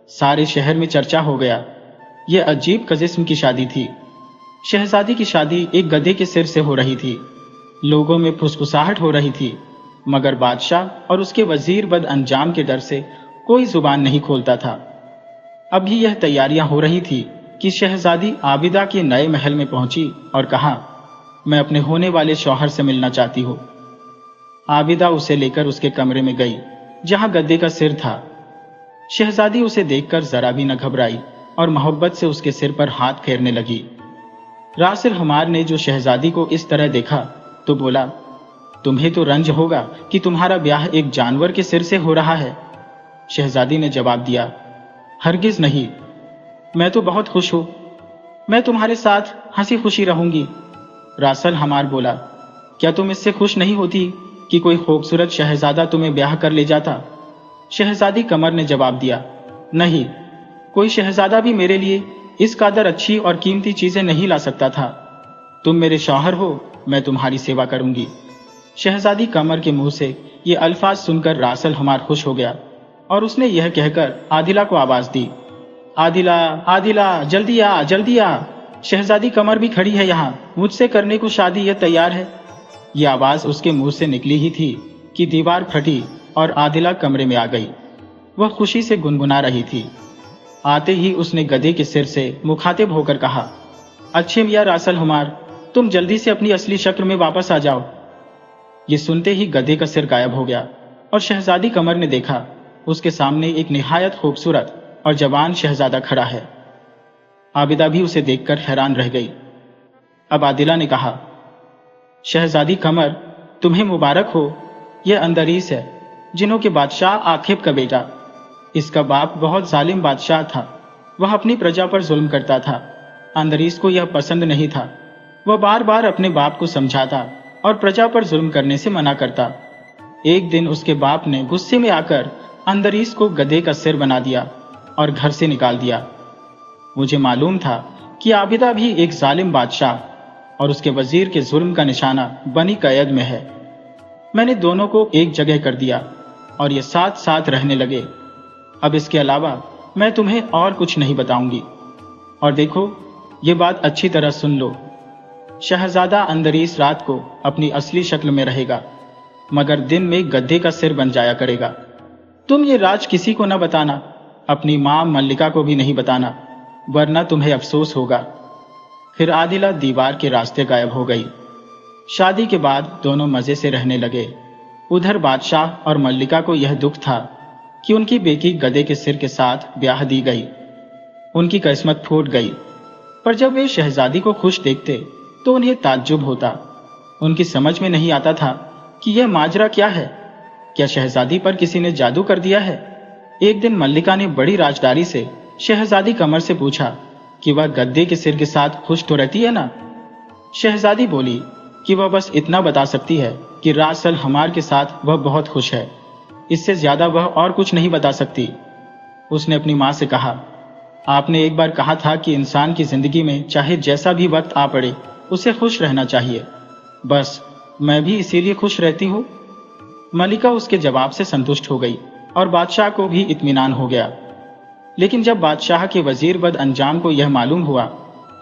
सारे शहर में चर्चा हो गया। यह अजीब किस्म की शादी थी। शहजादी की शादी एक गधे के सिर से हो रही थी। लोगों में फुसफुसाहट हो रही थी, मगर बादशाह और उसके वजीर बद अंजाम के डर से कोई जुबान नहीं खोलता था। अभी यह तैयारियां हो रही थी कि शहजादी आबिदा के नए महल में पहुंची और कहा, मैं अपने होने वाले शौहर से मिलना चाहती हूँ। आबिदा उसे लेकर उसके कमरे में गई जहां गद्दे का सिर था। शहजादी उसे देखकर जरा भी न घबराई और मोहब्बत से उसके सिर पर हाथ फेरने लगी। रासिल हुमार ने जो शहजादी को इस तरह देखा तो बोला, तुम्हें तो रंज होगा कि तुम्हारा ब्याह एक जानवर के सिर से हो रहा है। शहजादी ने जवाब दिया, हरगिज नहीं, मैं तो बहुत खुश हूं। मैं तुम्हारे साथ हंसी खुशी रहूंगी। रासल हुमार बोला, क्या तुम इससे खुश नहीं होती कि कोई खूबसूरत शहजादा तुम्हें ब्याह कर ले जाता? शहजादी कमर ने जवाब दिया, नहीं, कोई शहजादा भी मेरे लिए इस कदर अच्छी और कीमती चीजें नहीं ला सकता था। तुम मेरे शौहर हो, मैं तुम्हारी सेवा करूंगी। शहजादी कमर के मुंह से ये अल्फाज सुनकर रासल हुमार खुश हो गया और उसने यह कहकर आदिला को आवाज दी, आदिला, आदिला, जल्दी आ, जल्दी आ। शहजादी कमर भी खड़ी है यहाँ, मुझसे करने को शादी, यह तैयार है। यह आवाज उसके मुंह से निकली ही थी कि दीवार फटी और आदिला कमरे में आ गई। वह खुशी से गुनगुना रही थी। आते ही उसने गधे के सिर से मुखातिब होकर कहा, अच्छे मियां रासल हुमार, तुम जल्दी से अपनी असली शक्ल में वापस आ जाओ। ये सुनते ही गधे का सिर गायब हो गया और शहजादी कमर ने देखा उसके सामने एक निहायत खूबसूरत और जवान शहजादा खड़ा है। आबिदा भी उसे देखकर हैरान रह गई। अब आदिला ने कहा, शहजादी कमर, तुम्हें मुबारक हो। यह अंदरीस है, जिन्हों के बादशाह आखिब का बेटा। इसका बाप बहुत जालिम बादशाह था। वह अपनी प्रजा पर जुल्म करता था। अंदरीस को यह पसंद नहीं था। वह बार बार अपने बाप को समझाता और प्रजा पर जुल्म करने से मना करता। एक दिन उसके बाप ने गुस्से में आकर अंदरीस को गधे का सिर बना दिया और घर से निकाल दिया। मुझे मालूम था कि आबिदा भी एक जालिम बादशाह और उसके वजीर के जुल्म का निशाना बनी कैद में है। मैंने दोनों को एक जगह कर दिया और ये साथ साथ रहने लगे। अब इसके अलावा मैं तुम्हें और कुछ नहीं बताऊंगी। और देखो, ये बात अच्छी तरह सुन लो, शहजादा अंदरीस रात को अपनी असली शक्ल में रहेगा, मगर दिन में गधे का सिर बन जाया करेगा। तुम ये राज किसी को न बताना, अपनी माँ मल्लिका को भी नहीं बताना, वरना तुम्हें अफसोस होगा। फिर आदिला दीवार के रास्ते गायब हो गई। शादी के बाद दोनों मजे से रहने लगे। उधर बादशाह और मल्लिका को यह दुख था कि उनकी बेटी गधे के सिर के साथ ब्याह दी गई। उनकी किस्मत फूट गई। पर जब वे शहजादी को खुश देखते तो उन्हें ताज्जुब होता। उनकी समझ में नहीं आता था कि यह माजरा क्या है। क्या शहजादी पर किसी ने जादू कर दिया है? एक दिन मल्लिका ने बड़ी राजदारी से शहजादी कमर से पूछा कि वह गद्दे के सिर के साथ खुश तो रहती है ना? शहजादी बोली कि वह बस इतना बता सकती है कि रासल हमार के साथ वह बहुत खुश है, इससे ज्यादा वह और कुछ नहीं बता सकती। उसने अपनी माँ से कहा, आपने एक बार कहा था कि इंसान की जिंदगी में चाहे जैसा भी वक्त आ पड़े उसे खुश रहना चाहिए। बस मैं भी इसीलिए खुश रहती हूँ। मलिका उसके जवाब से संतुष्ट हो गई और बादशाह को भी इत्मीनान हो गया। लेकिन जब बादशाह के वजीर बद अंजाम को यह मालूम हुआ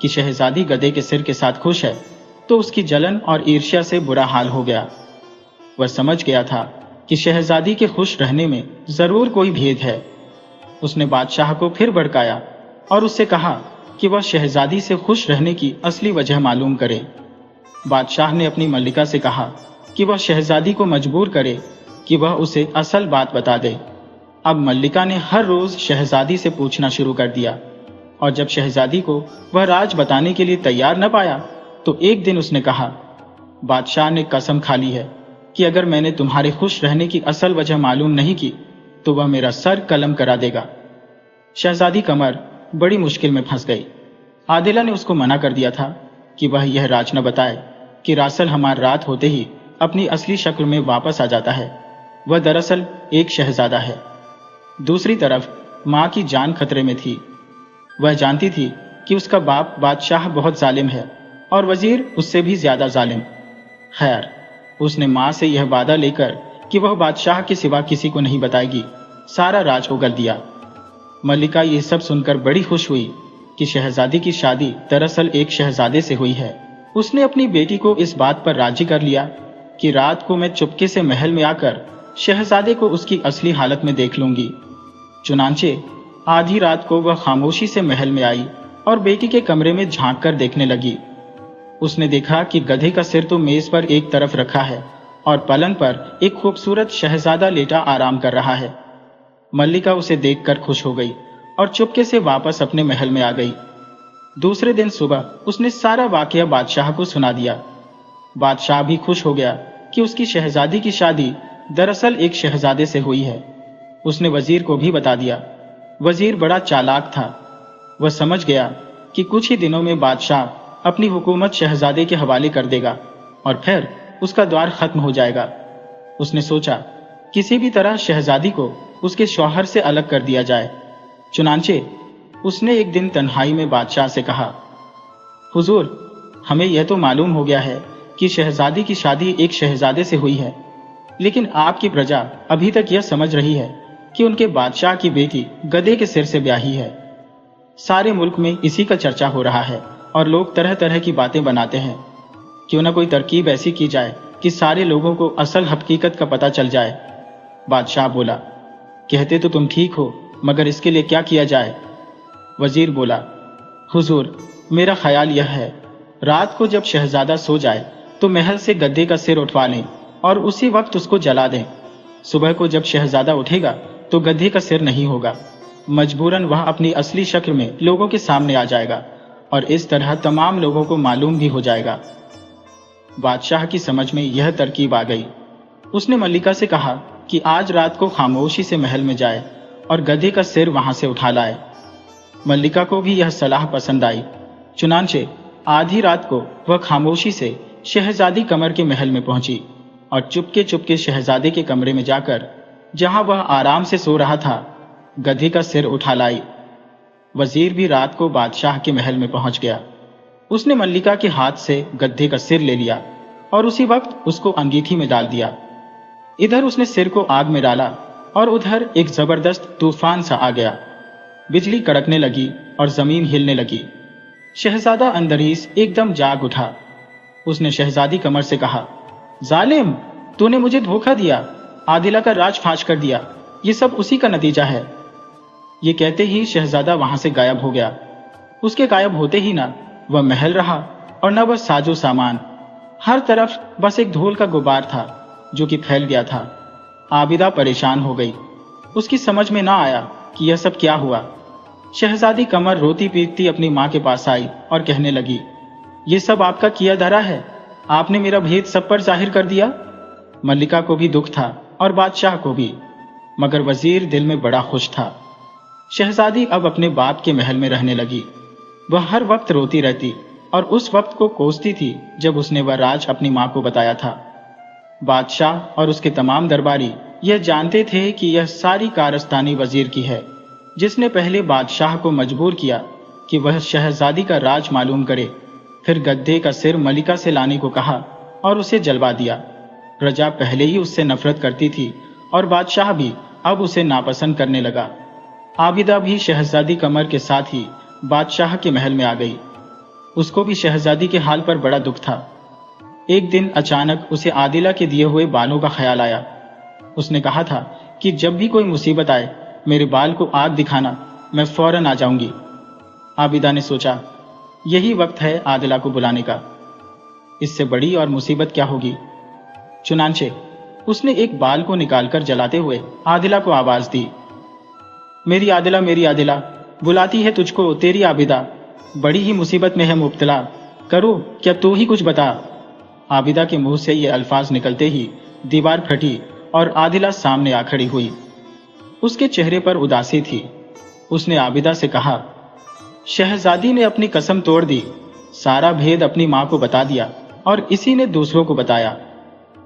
कि शहजादी गधे के सिर के साथ खुश है, तो उसकी जलन और ईर्ष्या से बुरा हाल हो गया। वह समझ गया था कि शहजादी के खुश रहने में जरूर कोई भेद है। उसने बादशाह को फिर भड़काया और उससे कहा कि वह शहजादी से खुश रहने की असली वजह मालूम करे। बादशाह ने अपनी मल्लिका से कहा कि वह शहजादी को मजबूर करे कि वह उसे असल बात बता दे। अब मल्लिका ने हर रोज शहजादी से पूछना शुरू कर दिया, और जब शहजादी को वह राज बताने के लिए तैयार न पाया तो एक दिन उसने कहा, बादशाह ने कसम खा ली है कि अगर मैंने तुम्हारे खुश रहने की असल वजह मालूम नहीं की तो वह मेरा सर कलम करा देगा। शहजादी कमर बड़ी मुश्किल में फंस गई। आदिला ने उसको मना कर दिया था कि वह यह राज न बताए कि रासल हमार रात होते ही अपनी असली शक्ल में वापस आ जाता है। वह दरअसल एक शहजादा है। दूसरी तरफ माँ की जान खतरे में थी। वह जानती थी कि उसका बाप बादशाह बहुत जालिम है और वजीर उससे भी ज्यादा जालिम। खैर, उसने माँ से यह वादा लेकर कि वह बादशाह के सिवा किसी को नहीं बताएगी, सारा राज उगल दिया। मल्लिका यह सब सुनकर बड़ी खुश हुई कि शहजादी की शादी दरअसल एक शहजादे से हुई है। उसने अपनी बेटी को इस बात पर राजी कर लिया कि रात को मैं चुपके से महल में आकर शहजादे को उसकी असली हालत में देख लूंगी। चुनांचे आधी रात को वह खामोशी से महल में आई और बेटी के कमरे में झांक कर देखने लगी। उसने देखा कि गधे का सिर तो मेज पर एक तरफ रखा है और पलंग पर एक खूबसूरत शहजादा लेटा आराम कर रहा है। मल्लिका उसे देखकर खुश हो गई और चुपके से वापस अपने महल में आ गई। दूसरे दिन सुबह उसने सारा वाकया बादशाह को सुना दिया। बादशाह भी खुश हो गया कि उसकी शहजादी की शादी दरअसल एक शहजादे से हुई है। उसने वजीर को भी बता दिया। वजीर बड़ा चालाक था। वह समझ गया कि कुछ ही दिनों में बादशाह अपनी हुकूमत शहजादे के हवाले कर देगा और फिर उसका द्वार खत्म हो जाएगा। उसने सोचा किसी भी तरह शहजादी को उसके शौहर से अलग कर दिया जाए। चुनांचे उसने एक दिन तन्हाई में बादशाह से कहा, हुजूर, हमें यह तो मालूम हो गया है कि शहजादी की शादी एक शहजादे से हुई है, लेकिन आपकी प्रजा अभी तक यह समझ रही है कि उनके बादशाह की बेटी गधे के सिर से ब्याही है। सारे मुल्क में इसी का चर्चा हो रहा है और लोग तरह तरह की बातें बनाते हैं। क्यों न कोई तरकीब ऐसी की जाए कि सारे लोगों को असल हकीकत का पता चल जाए। बादशाह बोला, कहते तो तुम ठीक हो, मगर इसके लिए क्या किया जाए? वजीर बोला, हुजूर, मेरा ख्याल यह है, रात को जब शहजादा सो जाए तो महल से गद्दे का सिर उठवा लें और उसी वक्त उसको जला दें। सुबह को जब शहजादा उठेगा तो गधे का सिर नहीं होगा। मजबूरन वह अपनी असली शक्ल में लोगों के सामने आ जाएगा और इस तरह तमाम लोगों को मालूम भी हो जाएगा। बादशाह की समझ में यह तरकीब आ गई। उसने मल्लिका से कहा कि आज रात को खामोशी से महल में जाए और गधे का सिर वहां से उठा लाए। मल्लिका को भी यह सलाह पसंद आई। चुनांचे आधी रात को वह खामोशी से शहजादी कमर के महल में पहुंची और चुपके चुपके शहजादे के कमरे में जाकर, जहां वह आराम से सो रहा था, गधे का सिर उठा लाई। वजीर भी रात को बादशाह के महल में पहुंच गया। उसने मल्लिका के हाथ से गधे का सिर ले लिया और उसी वक्त उसको अंगीठी में डाल दिया। इधर उसने सिर को आग में डाला और उधर एक जबरदस्त तूफान सा आ गया। बिजली कड़कने लगी और जमीन हिलने लगी। शहजादा अंदरीस एकदम जाग उठा उसने शहजादी कमर से कहा, जालिम, तूने मुझे धोखा दिया, आदिला का राज फाश कर दिया। ये सब उसी का नतीजा है। ये कहते ही शहजादा वहां से गायब हो गया। उसके गायब होते ही ना वह महल रहा और न वह साजो सामान। हर तरफ बस एक धूल का गुबार था जो कि फैल गया था। आबिदा परेशान हो गई। उसकी समझ में ना आया कि यह सब क्या हुआ। शहजादी कमर रोती पीटती अपनी माँ के पास आई और कहने लगी, ये सब आपका किया धरा है। आपने मेरा भेद सब पर जाहिर कर दिया। मल्लिका को भी दुख था और बादशाह को भी, मगर वजीर दिल में बड़ा खुश था। शहजादी अब अपने बाप के महल में रहने लगी। वह हर वक्त रोती रहती और उस वक्त को कोसती थी जब उसने वह राज अपनी माँ को बताया था। बादशाह और उसके तमाम दरबारी यह जानते थे कि यह सारी कारस्तानी वजीर की है, जिसने पहले बादशाह को मजबूर किया कि वह शहजादी का राज मालूम करे, फिर गद्दे का सिर मलिका से लाने को कहा और उसे जलवा दिया। प्रजा पहले ही उससे नफरत करती थी और बादशाह भी अब उसे नापसंद करने लगा। आबिदा भी शहजादी कमर के साथ ही बादशाह के महल में आ गई। उसको भी शहजादी के हाल पर बड़ा दुख था। एक दिन अचानक उसे आदिला के दिए हुए बालों का ख्याल आया। उसने कहा था कि जब भी कोई मुसीबत आए मेरे बाल को आग दिखाना, मैं फौरन आ जाऊंगी। आबिदा ने सोचा, यही वक्त है आदिला को बुलाने का। इससे बड़ी और मुसीबत क्या होगी। चुनांचे उसने एक बाल को निकालकर जलाते हुए आदिला को आवाज दी, मेरी आदिला, बुलाती है तुझको तेरी आबिदा। बड़ी ही मुसीबत में है मुब्तला, करो क्या तू ही कुछ बता। आबिदा के मुंह से ये अल्फाज निकलते ही दीवार फटी और आदिला सामने आ खड़ी हुई। उसके चेहरे पर उदासी थी। उसने आबिदा से कहा, शहजादी ने अपनी कसम तोड़ दी, सारा भेद अपनी माँ को बता दिया और इसी ने दूसरों को बताया।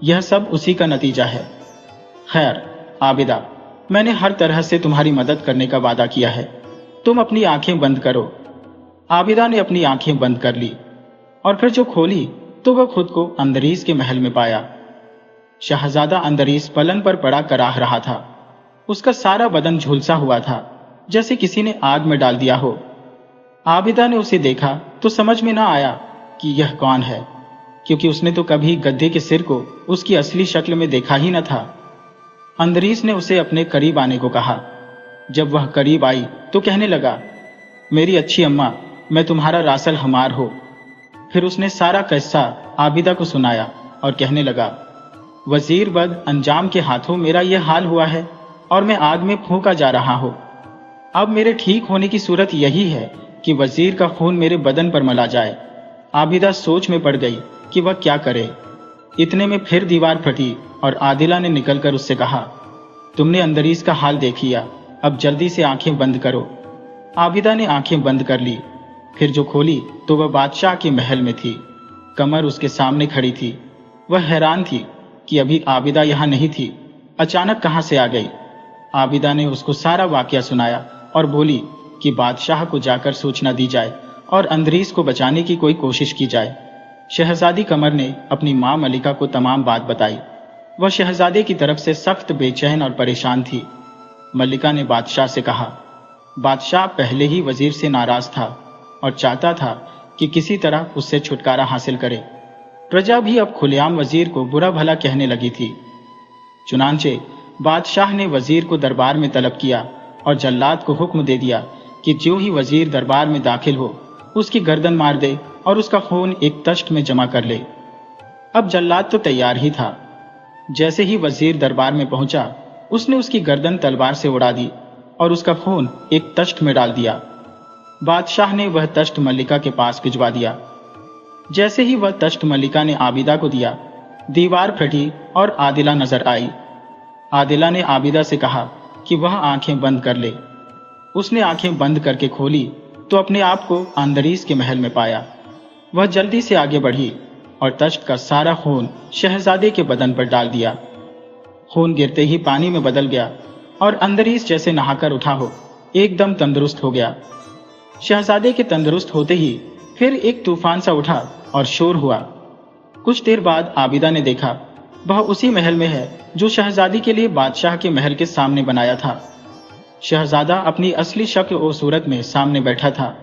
यह सब उसी का नतीजा है। खैर आबिदा, मैंने हर तरह से तुम्हारी मदद करने का वादा किया है। तुम अपनी आंखें बंद करो। आबिदा ने अपनी आंखें बंद कर ली और फिर जो खोली तो वह खुद को अंदरीस के महल में पाया। शहजादा अंदरीस पलंग पर पड़ा कराह रहा था। उसका सारा बदन झुलसा हुआ था, जैसे किसी ने आग में डाल दिया हो। आबिदा ने उसे देखा तो समझ में ना आया कि यह कौन है, क्योंकि उसने तो कभी गद्दे के सिर को उसकी असली शक्ल में देखा ही न था। अंदरीस ने उसे अपने करीब आने को कहा। जब वह करीब आई तो कहने लगा, मेरी अच्छी अम्मा, मैं तुम्हारा रासल हमार हो। फिर उसने सारा किस्सा आबिदा को सुनाया और कहने लगा, वजीर बद अंजाम के हाथों मेरा यह हाल हुआ है और मैं आग में फूंका जा रहा हूं। अब मेरे ठीक होने की सूरत यही है कि वजीर का खून मेरे बदन पर मला जाए। आबिदा सोच में पड़ गई कि वह क्या करे। इतने में फिर दीवार फटी और आदिला ने निकलकर उससे कहा, तुमने अंदरीस का हाल देख लिया, अब जल्दी से आंखें बंद करो। आबिदा ने आंखें बंद कर ली। फिर जो खोली तो वह बादशाह के महल में थी। कमर उसके सामने खड़ी थी। वह हैरान थी कि अभी आबिदा यहाँ नहीं थी, अचानक कहाँ से आ गई। आबिदा ने उसको सारा वाकया सुनाया और बोली कि बादशाह को जाकर सूचना दी जाए और अंदरीस को बचाने की कोई कोशिश की जाए। शहजादी कमर ने अपनी माँ मलिका को तमाम बात बताई। वह शहजादे की तरफ से सख्त बेचैन और परेशान थी। मलिका ने बादशाह से कहा, बादशाह पहले ही वजीर से नाराज था और चाहता था कि किसी तरह उससे छुटकारा हासिल करे। प्रजा भी अब खुलेआम वजीर को बुरा भला कहने लगी थी। चुनांचे बादशाह ने वजीर को दरबार में तलब किया और जल्लाद को हुक्म दे दिया कि जो ही वजीर दरबार में दाखिल हो उसकी गर्दन मार दे और उसका खून एक तश्त में जमा कर ले। अब जल्लाद तो तैयार ही था। जैसे ही वजीर दरबार में पहुंचा, उसने उसकी गर्दन तलवार से उड़ा दी और उसका खून एक तश्त में डाल दिया। बादशाह ने वह तश्त मलिका के पास भिजवा दिया। जैसे ही वह तश्त मलिका ने आबिदा को दिया, दीवार फटी और आदिला नजर आई। आदिला ने आबिदा से कहा कि वह आंखें बंद कर ले। उसने आंखें बंद करके खोली तो अपने आप को अंदरीस के महल में पाया। वह जल्दी से आगे बढ़ी और तश्त का सारा खून शहजादे के बदन पर डाल दिया। खून गिरते ही पानी में बदल गया और अंदरीस जैसे नहाकर उठा हो एकदम तंदुरुस्त हो गया। शहजादे के तंदुरुस्त होते ही फिर एक तूफान सा उठा और शोर हुआ। कुछ देर बाद आबिदा ने देखा वह उसी महल में है जो शहजादी के लिए बादशाह के महल के सामने बनाया था। शहजादा अपनी असली शक्ल और सूरत में सामने बैठा था।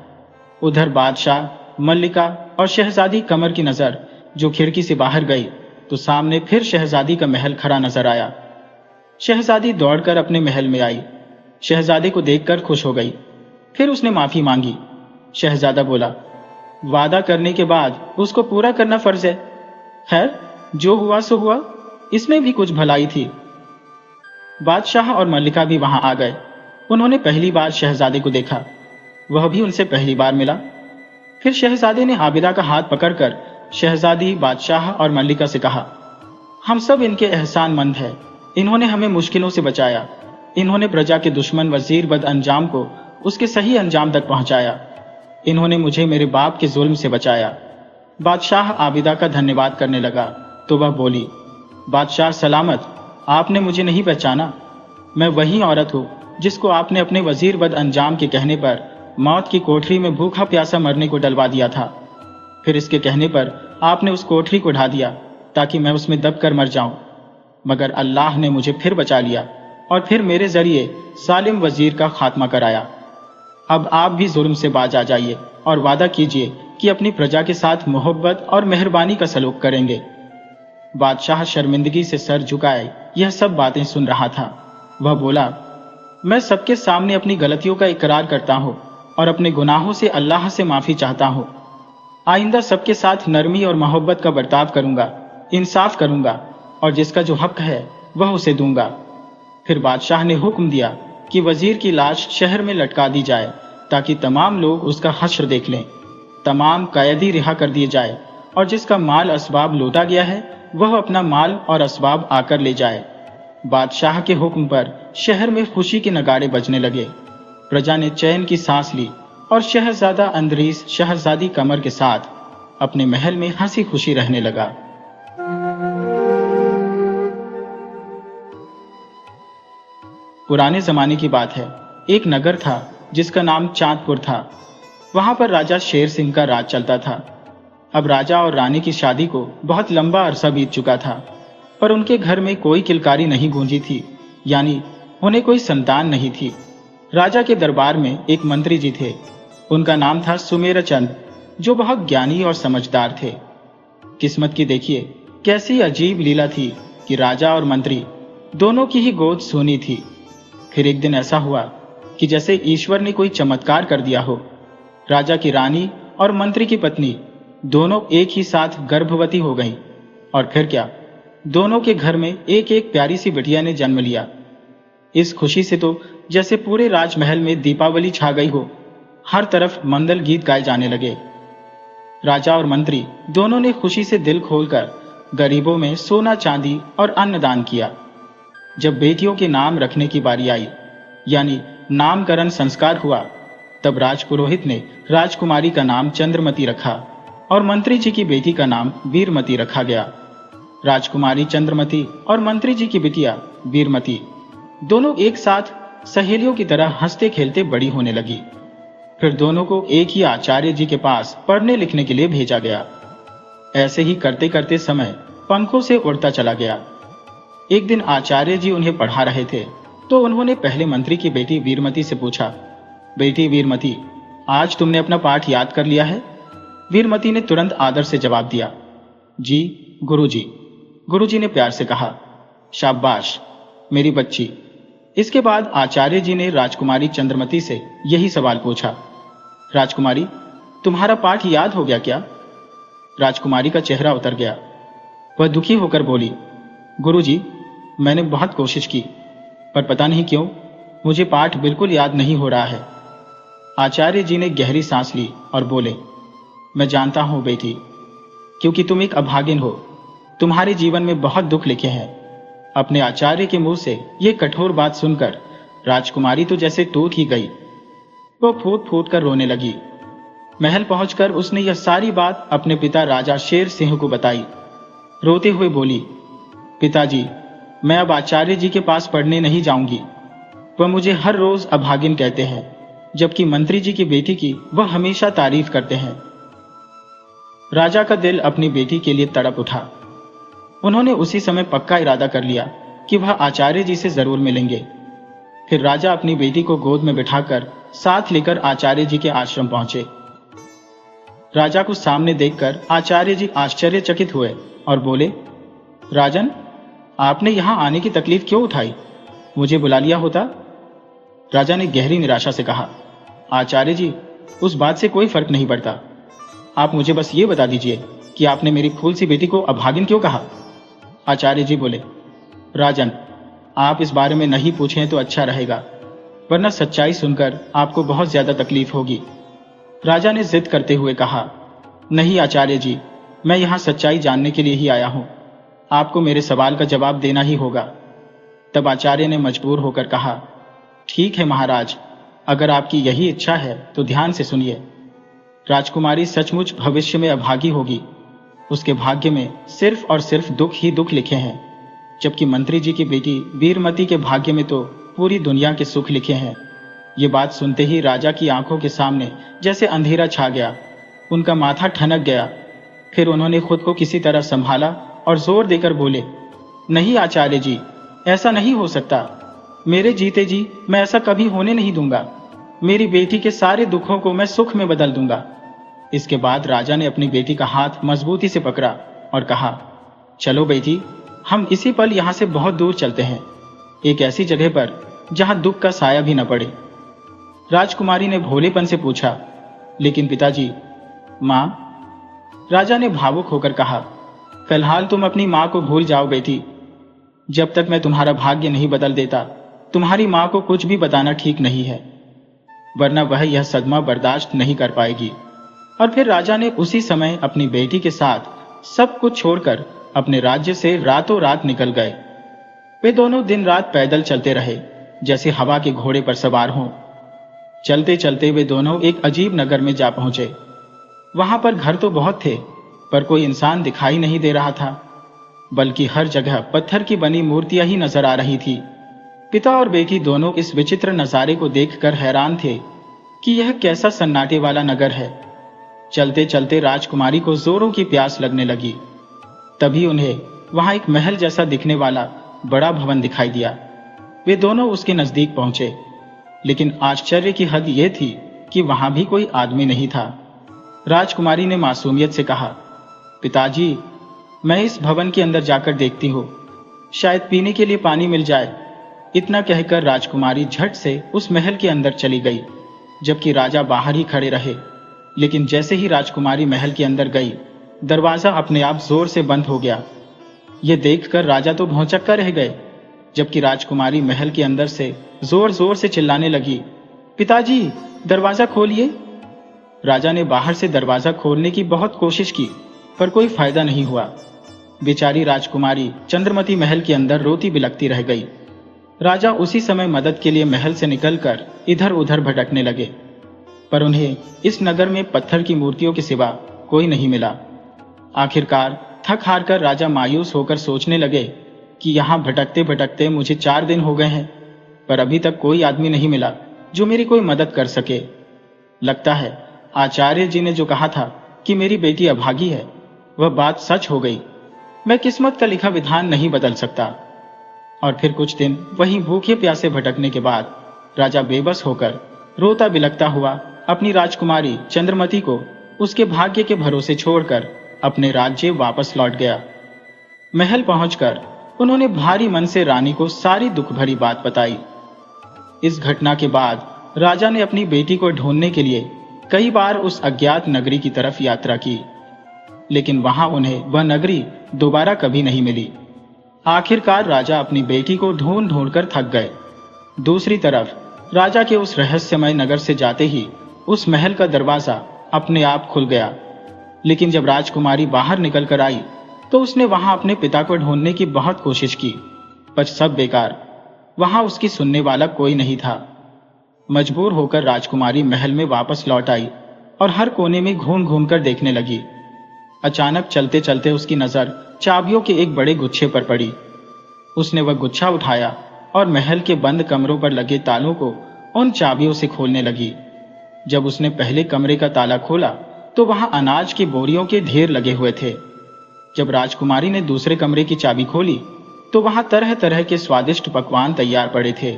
उधर बादशाह, मल्लिका और शहजादी कमर की नजर जो खिड़की से बाहर गई तो सामने फिर शहजादी का महल खड़ा नजर आया। शहजादी दौड़कर अपने महल में आई। शहजादे को देखकर खुश हो गई। फिर उसने माफी मांगी। शहजादा बोला, वादा करने के बाद उसको पूरा करना फर्ज है। खैर, जो हुआ सो हुआ, इसमें भी कुछ भलाई थी। बादशाह और मल्लिका भी वहां आ गए। उन्होंने पहली बार शहजादे को देखा, वह भी उनसे पहली बार मिला। फिर शहजादे ने आबिदा का हाथ पकड़कर शहजादी, बादशाह और मल्लिका से कहा, हम सब इनके एहसानमंद हैं। इन्होंने हमें मुश्किलों से बचाया। इन्होंने प्रजा के दुश्मन वजीर बद अंजाम को उसके सही अंजाम तक पहुंचाया। इन्होंने मुझे मेरे बाप के जुल्म से बचाया। बादशाह आबिदा का धन्यवाद करने लगा तो वह बोली, बादशाह सलामत, आपने मुझे नहीं पहचाना। मैं वही औरत हूँ जिसको आपने अपने वजीर बद अंजाम के कहने पर मौत की कोठरी में भूखा प्यासा मरने को डलवा दिया था। फिर इसके कहने पर आपने उस कोठरी को ढा दिया ताकि मैं उसमें दब कर मर जाऊं। मगर अल्लाह ने मुझे फिर बचा लिया और फिर मेरे जरिए सालिम वजीर का खात्मा कराया। अब आप भी जुर्म से बाज आ जाइए और वादा कीजिए कि अपनी प्रजा के साथ मोहब्बत और मेहरबानी का सलूक करेंगे। बादशाह शर्मिंदगी से सर झुकाए यह सब बातें सुन रहा था। वह बोला, मैं सबके सामने अपनी गलतियों का इकरार करता हूँ और अपने गुनाहों से अल्लाह से माफी चाहता हूँ। आइंदा सबके साथ नरमी और मोहब्बत का बर्ताव करूंगा, इंसाफ करूंगा और जिसका जो हक है वह उसे दूंगा। फिर बादशाह ने हुक्म दिया कि वजीर की लाश शहर में लटका दी जाए ताकि तमाम लोग उसका हश्र देख लें। तमाम कैदी रिहा कर दिए जाए और जिसका माल असबाब लूटा गया है वह अपना माल और असबाब आकर ले जाए। बादशाह के हुक्म पर शहर में खुशी के नगाड़े बजने लगे। प्रजा ने चैन की सांस ली और शहजादा अंद्रीस शहजादी कमर के साथ अपने महल में हंसी खुशी रहने लगा। पुराने जमाने की बात है। एक नगर था जिसका नाम चांदपुर था। वहां पर राजा शेर सिंह का राज चलता था। अब राजा और रानी की शादी को बहुत लंबा अरसा बीत चुका था, पर उनके घर में कोई किलकारी नहीं गूंजी थी, यानी उन्हें कोई संतान नहीं थी। राजा के दरबार में एक मंत्री जी थे। उनका नाम था सुमेरचंद, जो बहुत ज्ञानी और समझदार थे। किस्मत की देखिए कैसी अजीब लीला थी कि राजा और मंत्री दोनों की ही गोद सोनी थी। फिर एक दिन ऐसा हुआ कि जैसे ईश्वर ने कोई चमत्कार कर दिया हो। राजा की रानी और मंत्री की पत्नी दोनों एक ही साथ गर्भवती हो गईं। और फिर क्या, दोनों के घर में एक एक प्यारी सी बिटिया ने जन्म लिया। इस खुशी से तो जैसे पूरे राजमहल में दीपावली छा गई हो। हर तरफ मंगल गीत गाए जाने लगे। राजा और मंत्री दोनों ने खुशी से दिल खोलकर गरीबों में सोना चांदी और अन्न दान किया। जब बेटियों के नाम रखने की बारी आई, यानी नामकरण संस्कार हुआ, तब राजपुरोहित ने राजकुमारी का नाम चंद्रमती रखा और मंत्री जी की बेटी का नाम वीरमती रखा गया। राजकुमारी चंद्रमती और मंत्री जी की बिटिया वीरमती दोनों एक साथ सहेलियों की तरह हंसते खेलते बड़ी होने लगी। फिर दोनों को एक ही आचार्य जी के पास पढ़ने लिखने के लिए भेजा गया। ऐसे ही करते करते समय पंखों से उड़ता चला गया। एक दिन आचार्य जी उन्हें पढ़ा रहे थे तो उन्होंने पहले मंत्री की बेटी वीरमती से पूछा, बेटी वीरमती, आज तुमने अपना पाठ याद कर लिया है? वीरमती ने तुरंत आदर से जवाब दिया, जी गुरुजी। गुरुजी ने प्यार से कहा, शाबाश मेरी बच्ची। इसके बाद आचार्य जी ने राजकुमारी चंद्रमती से यही सवाल पूछा, राजकुमारी, तुम्हारा पाठ याद हो गया क्या? राजकुमारी का चेहरा उतर गया। वह दुखी होकर बोली, गुरुजी, मैंने बहुत कोशिश की, पर पता नहीं क्यों मुझे पाठ बिल्कुल याद नहीं हो रहा है। आचार्य जी ने गहरी सांस ली और बोले, मैं जानता हूं बेटी, क्योंकि तुम एक अभागिन हो। तुम्हारे जीवन में बहुत दुख लिखे हैं। अपने आचार्य के मुंह से यह कठोर बात सुनकर राजकुमारी तो जैसे टूट ही गई। वो फूट फूट कर रोने लगी। महल पहुंचकर उसने यह सारी बात अपने पिता राजा शेर सिंह को बताई। रोते हुए बोली, पिताजी, मैं अब आचार्य जी के पास पढ़ने नहीं जाऊंगी। वह मुझे हर रोज अभागिन कहते हैं, जबकि मंत्री जी की बेटी की वह हमेशा तारीफ करते हैं। राजा का दिल अपनी बेटी के लिए तड़प उठा। उन्होंने उसी समय पक्का इरादा कर लिया कि वह आचार्य जी से जरूर मिलेंगे। फिर राजा अपनी बेटी को गोद में बिठाकर साथ लेकर आचार्य जी के आश्रम पहुंचे। राजा को सामने देखकर आचार्य जी आश्चर्यचकित हुए और बोले, राजन, आपने यहाँ आने की तकलीफ क्यों उठाई? मुझे बुला लिया होता। राजा ने गहरी निराशा से कहा, आचार्य जी, उस बात से कोई फर्क नहीं पड़ता। आप मुझे बस ये बता दीजिए कि आपने मेरी फूल सी बेटी को अभागिन क्यों कहा? आचार्य जी बोले, राजन, आप इस बारे में नहीं पूछें तो अच्छा रहेगा, वरना सच्चाई सुनकर आपको बहुत ज्यादा तकलीफ होगी। राजा ने जिद करते हुए कहा, नहीं आचार्य जी, मैं यहाँ सच्चाई जानने के लिए ही आया हूँ। आपको मेरे सवाल का जवाब देना ही होगा। तब आचार्य ने मजबूर होकर कहा, ठीक है महाराज, अगर आपकी यही इच्छा है तो ध्यान से सुनिए। राजकुमारी सचमुच भविष्य में अभागी होगी। उसके भाग्य में सिर्फ और सिर्फ दुख ही दुख लिखे हैं, जबकि मंत्री जी की बेटी वीरमती के भाग्य में तो पूरी दुनिया के सुख लिखे हैं। ये बात सुनते ही राजा की आंखों के सामने जैसे अंधेरा छा गया। उनका माथा ठनक गया। फिर उन्होंने खुद को किसी तरह संभाला और जोर देकर बोले, नहीं आचार्य जी, ऐसा नहीं हो सकता। मेरे जीते जी मैं ऐसा कभी होने नहीं दूंगा। मेरी बेटी के सारे दुखों को मैं सुख में बदल दूंगा। इसके बाद राजा ने अपनी बेटी का हाथ मजबूती से पकड़ा और कहा, चलो बेटी, हम इसी पल यहाँ से बहुत दूर चलते हैं, एक ऐसी जगह पर जहाँ दुख का साया भी न पड़े। राजकुमारी ने भोलेपन से पूछा, लेकिन पिताजी, माँ? राजा ने भावुक होकर कहा, फिलहाल तुम अपनी माँ को भूल जाओ बेटी। जब तक मैं तुम्हारा भाग्य नहीं बदल देता, तुम्हारी माँ को कुछ भी बताना ठीक नहीं है, वरना वह यह सदमा बर्दाश्त नहीं कर पाएगी। और फिर राजा ने उसी समय अपनी बेटी के साथ सब कुछ छोड़कर अपने राज्य से रातों रात निकल गए। वे दोनों दिन रात पैदल चलते रहे, जैसे हवा के घोड़े पर सवार हों। चलते चलते वे दोनों एक अजीब नगर में जा पहुंचे। वहां पर घर तो बहुत थे, पर कोई इंसान दिखाई नहीं दे रहा था, बल्कि हर जगह पत्थर की बनी मूर्तियां ही नजर आ रही थी। पिता और बेटी दोनों इस विचित्र नजारे को देखकर हैरान थे कि यह कैसा सन्नाटे वाला नगर है। चलते चलते राजकुमारी को जोरों की प्यास लगने लगी। तभी उन्हें वहां एक महल जैसा दिखने वाला बड़ा भवन दिखाई दिया। वे दोनों उसके नजदीक पहुंचे, लेकिन आश्चर्य की हद यह थी कि वहां भी कोई आदमी नहीं था। राजकुमारी ने मासूमियत से कहा, पिताजी, मैं इस भवन के अंदर जाकर देखती हूँ, शायद पीने के लिए पानी मिल जाए। इतना कहकर राजकुमारी झट से उस महल के अंदर चली गई, जबकि राजा बाहर ही खड़े रहे। लेकिन जैसे ही राजकुमारी महल के अंदर गई, दरवाजा अपने आप जोर से बंद हो गया। ये देखकर राजा तो भौंचक्का रह गए, जबकि राजकुमारी महल के अंदर से जोर जोर से चिल्लाने लगी, पिताजी, दरवाजा खोलिए। राजा ने बाहर से दरवाजा खोलने की बहुत कोशिश की, पर कोई फायदा नहीं हुआ। बेचारी राजकुमारी चंद्रमती महल के अंदर रोती बिलखती रह गई। राजा उसी समय मदद के लिए महल से निकलकर इधर उधर भटकने लगे, पर उन्हें इस नगर में पत्थर की मूर्तियों के सिवा कोई नहीं मिला। आखिरकार थक हार कर राजा मायूस होकर सोचने लगे कि यहाँ भटकते भटकते मुझे 4 दिन हो गए हैं, पर अभी तक कोई आदमी नहीं मिला जो मेरी कोई मदद कर सके। लगता है आचार्य जी ने जो कहा था कि मेरी बेटी अभागी है, वह बात सच हो गई। मैं किस्मत का लिखा विधान नहीं बदल सकता। और फिर कुछ दिन वहीं भूखे प्यासे भटकने के बाद राजा बेबस होकर रोता बिलखता हुआ अपनी राजकुमारी चंद्रमती को उसके भाग्य के भरोसे छोड़कर अपने राज्य वापस लौट गया। महल पहुंचकर उन्होंने भारी मन से रानी को सारी दुख भरी बात बताई। इस घटना के बाद राजा ने अपनी बेटी को ढूंढने के लिए कई बार उस अज्ञात नगरी की तरफ यात्रा की, लेकिन वहां उन्हें वह नगरी दोबारा कभी नहीं मिली। आखिरकार राजा अपनी बेटी को ढूंढ ढूंढ कर थक गए। दूसरी तरफ राजा के उस रहस्यमय नगर से जाते ही उस महल का दरवाजा अपने आप खुल गया। लेकिन जब राजकुमारी बाहर निकल कर आई तो उसने वहां अपने पिता को ढूंढने की बहुत कोशिश की, पर सब बेकार। वहां उसकी सुनने वाला कोई नहीं था। मजबूर होकर राजकुमारी महल में वापस लौट आई और हर कोने में घूम घूम कर देखने लगी। अचानक चलते चलते उसकी नजर चाबियों के एक बड़े गुच्छे पर पड़ी। उसने वह गुच्छा उठाया और महल के बंद कमरों पर लगे तालों को उन चाबियों से खोलने लगी। जब उसने पहले कमरे का ताला खोला तो वहां अनाज की बोरियों के ढेर लगे हुए थे। जब राजकुमारी ने दूसरे कमरे की चाबी खोली तो वहां तरह तरह के स्वादिष्ट पकवान तैयार पड़े थे।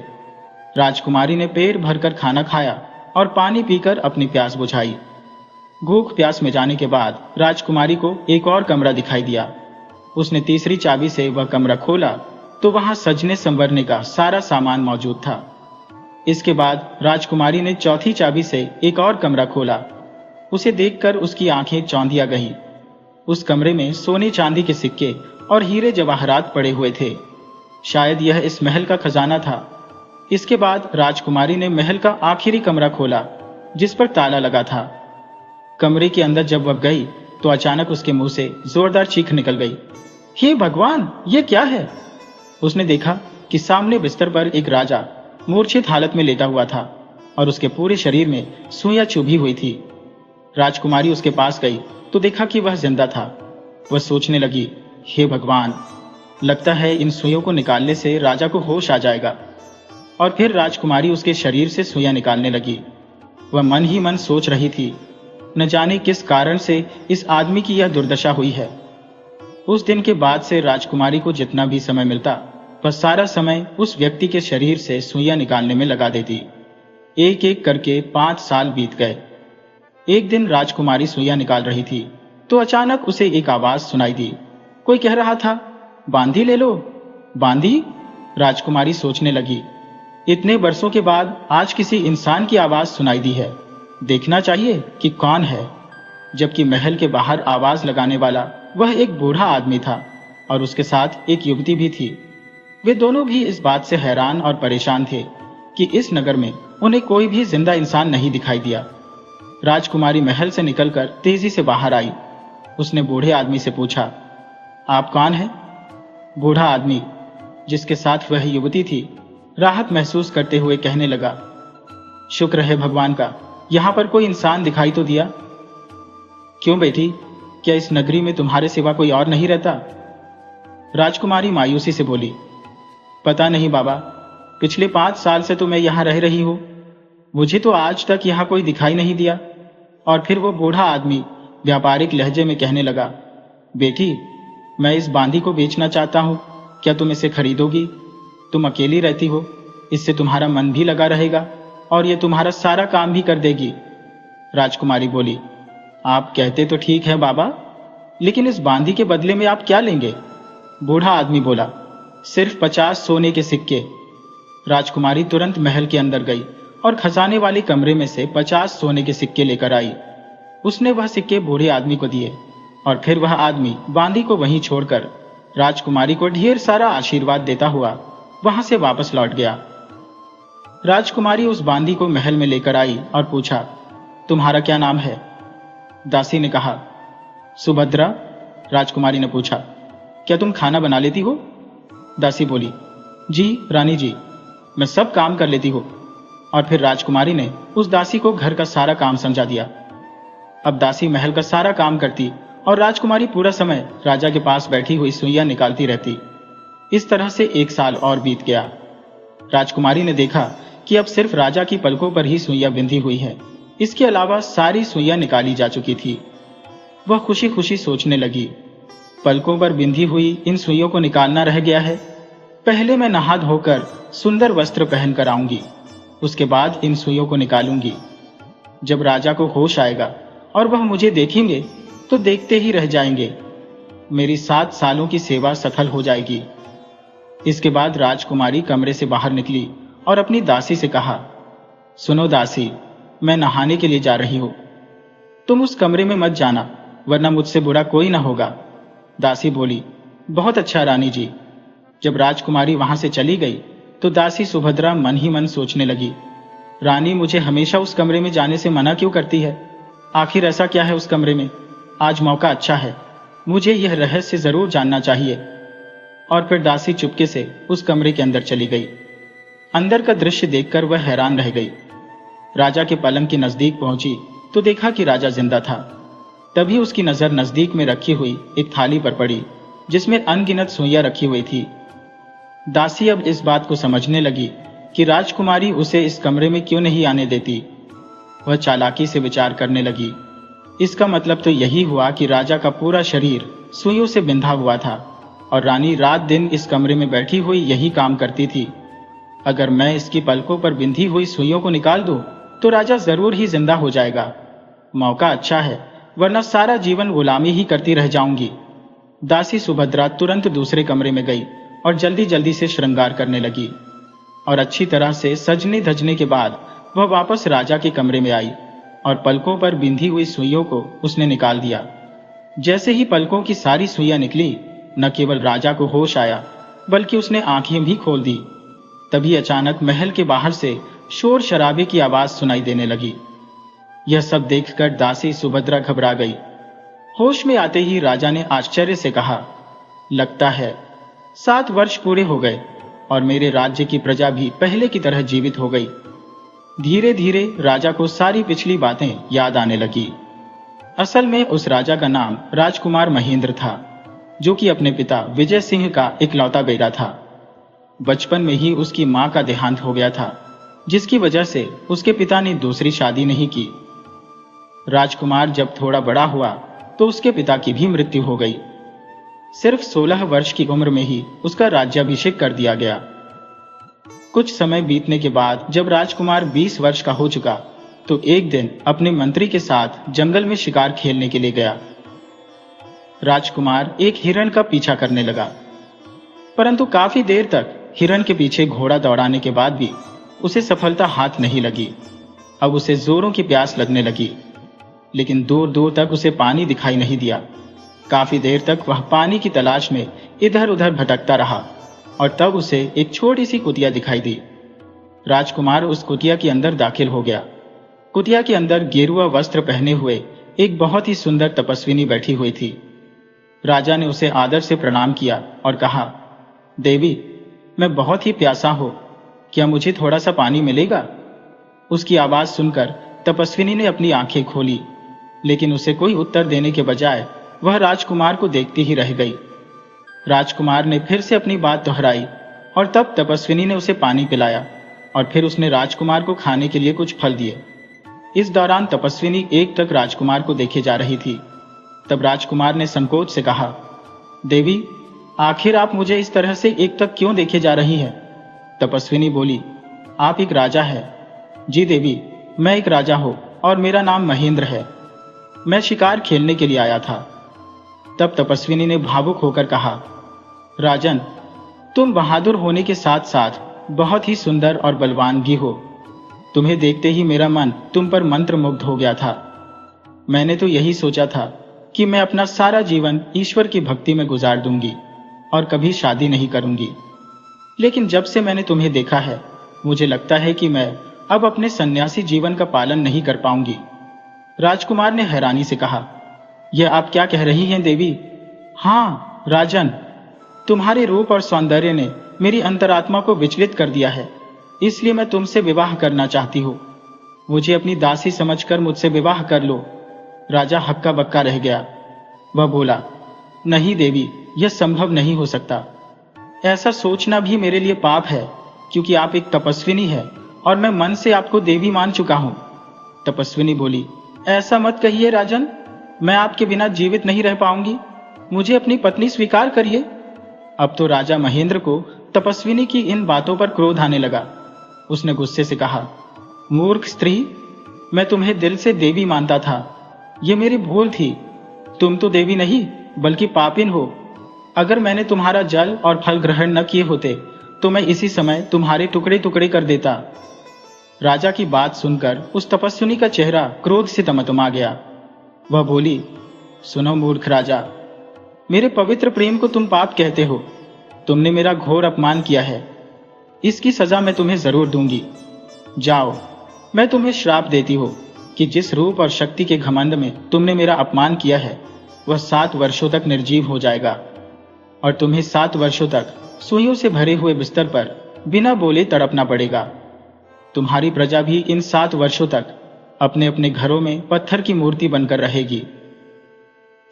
राजकुमारी ने पेट भरकर खाना खाया और पानी पीकर अपनी प्यास बुझाई। भूख प्यास में जाने के बाद राजकुमारी को एक और कमरा दिखाई दिया। उसने तीसरी चाबी से वह कमरा खोला तो वहां सजने संवरने का सारा सामान मौजूद था। इसके बाद राजकुमारी ने चौथी चाबी से एक और कमरा खोला। उसे देखकर उसकी आंखें चौंधिया गईं। उस कमरे में सोने चांदी के सिक्के और हीरे जवाहरात पड़े हुए थे। शायद यह इस महल का खजाना था। इसके बाद राजकुमारी ने महल का आखिरी कमरा खोला जिस पर ताला लगा था। कमरे के अंदर जब वह गई तो अचानक उसके मुंह से जोरदार चीख निकल गई। हे भगवान, ये क्या है? उसने देखा कि सामने बिस्तर पर एक राजा मूर्छित हालत में लेटा हुआ था और उसके पूरे शरीर में सुइयां चुभी हुई थी। राजकुमारी उसके पास गई तो देखा कि वह जिंदा था। वह सोचने लगी, हे भगवान, लगता है इन सुइयों को निकालने से राजा को होश आ जाएगा। और फिर राजकुमारी उसके शरीर से सुइयां निकालने लगी। वह मन ही मन सोच रही थी, न जाने किस कारण से इस आदमी की यह दुर्दशा हुई है। उस दिन के बाद से राजकुमारी को जितना भी समय मिलता वह सारा समय उस व्यक्ति के शरीर से सुइयां निकालने में लगा देती। एक एक करके 5 साल बीत गए। एक दिन राजकुमारी सुइयां निकाल रही थी तो अचानक उसे एक आवाज सुनाई दी। कोई कह रहा था, बांदी ले लो। बांदी? राजकुमारी सोचने लगी, इतने वर्षों के बाद आज किसी इंसान की आवाज सुनाई दी है। देखना चाहिए कि कौन है। जबकि महल के बाहर आवाज लगाने वाला वह एक बूढ़ा आदमी था और उसके साथ एक युवती भी थी। वे दोनों भी इस बात से हैरान और परेशान थे कि इस नगर में उन्हें कोई भी जिंदा इंसान नहीं दिखाई दिया। राजकुमारी महल से निकलकर तेजी से बाहर आई। उसने बूढ़े आदमी से पूछा, आप कौन हैं? बूढ़ा आदमी, जिसके साथ वह युवती थी, राहत महसूस करते हुए कहने लगा, शुक्र है भगवान का, यहां पर कोई इंसान दिखाई तो दिया। क्यों बेटी, क्या इस नगरी में तुम्हारे सिवा कोई और नहीं रहता? राजकुमारी मायूसी से बोली, पता नहीं बाबा, पिछले 5 साल से तो मैं यहां रह रही हूं। मुझे तो आज तक यहां कोई दिखाई नहीं दिया। और फिर वो बूढ़ा आदमी व्यापारिक लहजे में कहने लगा, बेटी, मैं इस बांदी को बेचना चाहता हूं, क्या तुम इसे खरीदोगी? तुम अकेली रहती हो, इससे तुम्हारा मन भी लगा रहेगा और ये तुम्हारा सारा काम भी कर देगी। राजकुमारी बोली, आप कहते तो ठीक है बाबा, लेकिन इस बांदी के बदले में आप क्या लेंगे? बूढ़ा आदमी बोला, सिर्फ 50 सोने के सिक्के। राजकुमारी तुरंत महल के अंदर गई और खजाने वाले कमरे में से 50 सोने के सिक्के लेकर आई। उसने वह सिक्के बूढ़े आदमी को दिए और फिर वह आदमी बांदी को वहीं छोड़कर राजकुमारी को ढेर सारा आशीर्वाद देता हुआ वहां से वापस लौट गया। राजकुमारी उस बांदी को महल में लेकर आई और पूछा, तुम्हारा क्या नाम है? दासी ने कहा, सुभद्रा। राजकुमारी ने पूछा, क्या तुम खाना बना लेती हो? दासी बोली, जी रानी जी, मैं सब काम कर लेती हूँ। और फिर राजकुमारी ने उस दासी को घर का सारा काम समझा दिया। अब दासी महल का सारा काम करती और राजकुमारी पूरा समय राजा के पास बैठी हुई सुइयां निकालती रहती। इस तरह से 1 साल और बीत गया। राजकुमारी ने देखा कि अब सिर्फ राजा की पलकों पर ही सुइयां बिंधी हुई है, इसके अलावा सारी सुइयां निकाली जा चुकी थी। वह खुशी खुशी सोचने लगी, पलकों पर बिंधी हुई इन सुइयों को निकालना रह गया है। पहले मैं नहा धोकर सुंदर वस्त्र पहनकर आऊंगी, उसके बाद इन सुइयों को निकालूंगी। जब राजा को होश आएगा और वह मुझे देखेंगे तो देखते ही रह जाएंगे। मेरी 7 सालों की सेवा सफल हो जाएगी। इसके बाद राजकुमारी कमरे से बाहर निकली और अपनी दासी से कहा, सुनो दासी, मैं नहाने के लिए जा रही हूं, तुम उस कमरे में मत जाना, वरना मुझसे बुरा कोई ना होगा। दासी बोली, बहुत अच्छा रानी जी। जब राजकुमारी वहां से चली गई तो दासी सुभद्रा मन ही मन सोचने लगी, रानी मुझे हमेशा उस कमरे में जाने से मना क्यों करती है? आखिर ऐसा क्या है उस कमरे में? आज मौका अच्छा है, मुझे यह रहस्य जरूर जानना चाहिए। और फिर दासी चुपके से उस कमरे के अंदर चली गई। अंदर का दृश्य देखकर वह हैरान रह गई। राजा के पलंग के नजदीक पहुंची तो देखा कि राजा जिंदा था। तभी उसकी नजर नजदीक में रखी हुई एक थाली पर पड़ी जिसमें अनगिनत सुइयां रखी हुई थी। दासी अब इस बात को समझने लगी कि राजकुमारी उसे इस कमरे में क्यों नहीं आने देती। वह चालाकी से विचार करने लगी, इसका मतलब तो यही हुआ कि राजा का पूरा शरीर सुइयों से बिंधा हुआ था और रानी रात दिन इस कमरे में बैठी हुई यही काम करती थी। अगर मैं इसकी पलकों पर बिंधी हुई सुइयों को निकाल दूं तो राजा जरूर ही जिंदा हो जाएगा। मौका अच्छा है, वरना सारा जीवन गुलामी ही करती रह जाऊंगी। दासी सुभद्रा तुरंत दूसरे कमरे में गई और जल्दी जल्दी से श्रृंगार करने लगी और अच्छी तरह से सजने धजने के बाद वह वापस राजा के कमरे में आई और पलकों पर बिंधी हुई सुइयों को उसने निकाल दिया। जैसे ही पलकों की सारी सुइयां निकली, न केवल राजा को होश आया बल्कि उसने आंखें भी खोल दी। तभी अचानक महल के बाहर से शोर शराबे की आवाज सुनाई देने लगी। यह सब देखकर दासी सुभद्रा घबरा गई। होश में आते ही राजा ने आश्चर्य से कहा, लगता है 7 वर्ष पूरे हो गए और मेरे राज्य की प्रजा भी पहले की तरह जीवित हो गई। धीरे धीरे राजा को सारी पिछली बातें याद आने लगी। असल में उस राजा का नाम राजकुमार महेंद्र था, जो कि अपने पिता विजय सिंह का इकलौता बेटा था। बचपन में ही उसकी मां का देहांत हो गया था, जिसकी वजह से उसके पिता ने दूसरी शादी नहीं की। राजकुमार जब थोड़ा बड़ा हुआ तो उसके पिता की भी मृत्यु हो गई। सिर्फ 16 वर्ष की उम्र में ही उसका राज्याभिषेक कर दिया गया। कुछ समय बीतने के बाद जब राजकुमार 20 वर्ष का हो चुका तो एक दिन अपने मंत्री के साथ जंगल में शिकार खेलने के लिए गया। राजकुमार एक हिरण का पीछा करने लगा, परंतु काफी देर तक हिरण के पीछे घोड़ा दौड़ाने के बाद भी उसे सफलता हाथ नहीं लगी। अब उसे जोरों की प्यास लगने लगी, लेकिन दूर दूर तक उसे पानी दिखाई नहीं दिया। काफी देर तक वह पानी की तलाश में इधर उधर भटकता रहा और तब उसे एक छोटी सी कुटिया दिखाई दी। राजकुमार उस कुटिया के अंदर दाखिल हो गया। कुटिया के अंदर गेरुआ वस्त्र पहने हुए एक बहुत ही सुंदर तपस्विनी बैठी हुई थी। राजा ने उसे आदर से प्रणाम किया और कहा, देवी, मैं बहुत ही प्यासा हूं, क्या मुझे थोड़ा सा पानी मिलेगा? उसकी आवाज सुनकर तपस्विनी ने अपनी आंखें खोली, लेकिन उसे कोई उत्तर देने के बजाय वह राजकुमार को देखती ही रह गई। राजकुमार ने फिर से अपनी बात दोहराई और तब तपस्विनी ने उसे पानी पिलाया और फिर उसने राजकुमार को खाने के लिए कुछ फल दिए। इस दौरान तपस्विनी एक टक राजकुमार को देखे जा रही थी। तब राजकुमार ने संकोच से कहा, देवी, आखिर आप मुझे इस तरह से एक टक क्यों देखे जा रही हैं? तपस्विनी बोली, आप एक राजा हैं। जी देवी, मैं एक राजा हूं और मेरा नाम महेंद्र है। मैं शिकार खेलने के लिए आया था। तब तपस्विनी ने भावुक होकर कहा, राजन, तुम बहादुर होने के साथ साथ बहुत ही सुंदर और बलवान भी हो। तुम्हें देखते ही मेरा मन तुम पर मंत्रमुग्ध हो गया था। मैंने तो यही सोचा था कि मैं अपना सारा जीवन ईश्वर की भक्ति में गुजार दूंगी और कभी शादी नहीं करूंगी, लेकिन जब से मैंने तुम्हें देखा है मुझे लगता है कि मैं अब अपने सन्यासी जीवन का पालन नहीं कर पाऊंगी। राजकुमार ने हैरानी से कहा, यह आप क्या कह रही हैं देवी? हाँ राजन, तुम्हारे रूप और सौंदर्य ने मेरी अंतरात्मा को विचलित कर दिया है, इसलिए मैं तुमसे विवाह करना चाहती हूँ। मुझे अपनी दासी समझकर मुझसे विवाह कर लो। राजा हक्का बक्का रह गया। वह बोला, नहीं देवी, यह संभव नहीं हो सकता। ऐसा सोचना भी मेरे लिए पाप है, क्योंकि आप एक तपस्विनी है और मैं मन से आपको देवी मान चुका हूं। तपस्विनी बोली, ऐसा मत कहिए राजन, मैं आपके बिना जीवित नहीं रह पाऊंगी। मुझे अपनी पत्नी स्वीकार करिए। अब तो राजा महेंद्र को तपस्विनी की इन बातों पर क्रोध आने लगा। उसने गुस्से से कहा, मूर्ख स्त्री, मैं तुम्हें दिल से देवी मानता था। ये मेरी भूल थी। तुम तो देवी नहीं बल्कि पापिन हो। अगर मैंने तुम्हारा जल और फल ग्रहण न किए होते तो मैं इसी समय तुम्हारे टुकड़े टुकड़े कर देता। राजा की बात सुनकर उस तपस्विनी का चेहरा क्रोध से तमतमा गया। वह बोली, सुनो मूर्ख राजा, मेरे पवित्र प्रेम को तुम पाप कहते हो। तुमने मेरा घोर अपमान किया है। इसकी सजा मैं तुम्हें जरूर दूंगी। जाओ, मैं तुम्हें श्राप देती हूं कि जिस रूप और शक्ति के घमंड में तुमने मेरा अपमान किया है वह 7 वर्षों तक निर्जीव हो जाएगा और तुम्हें 7 वर्षों तक सुइयों से भरे हुए बिस्तर पर बिना बोले तड़पना पड़ेगा। तुम्हारी प्रजा भी इन 7 वर्षों तक अपने अपने घरों में पत्थर की मूर्ति बनकर रहेगी।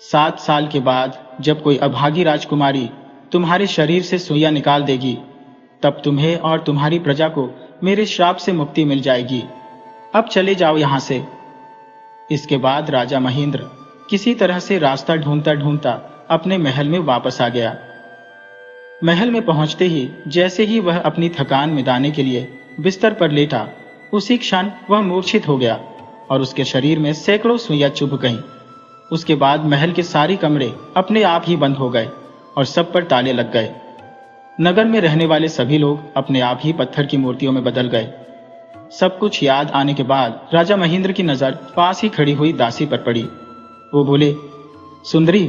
7 साल के बाद जब कोई अभागी राजकुमारी तुम्हारे शरीर से सुइयां निकाल देगी, तब तुम्हें और तुम्हारी प्रजा को मेरे श्राप से मुक्ति मिल जाएगी। अब चले जाओ यहां से। इसके बाद राजा महेंद्र किसी तरह से रास्ता ढूंढता ढूंढता अपने महल में वापस आ गया। महल में पहुंचते ही जैसे ही वह अपनी थकान मिटाने के लिए बिस्तर पर लेटा, उसी क्षण वह मूर्छित हो गया और उसके शरीर में सैकड़ों सुइयां चुभ गईं। उसके बाद महल के सारे कमरे अपने आप ही बंद हो गए और सब पर ताले लग गए। नगर में रहने वाले सभी लोग अपने आप ही पत्थर की मूर्तियों में बदल गए। सब कुछ याद आने के बाद राजा महेंद्र की नजर पास ही खड़ी हुई दासी पर पड़ी। वो बोले, सुंदरी,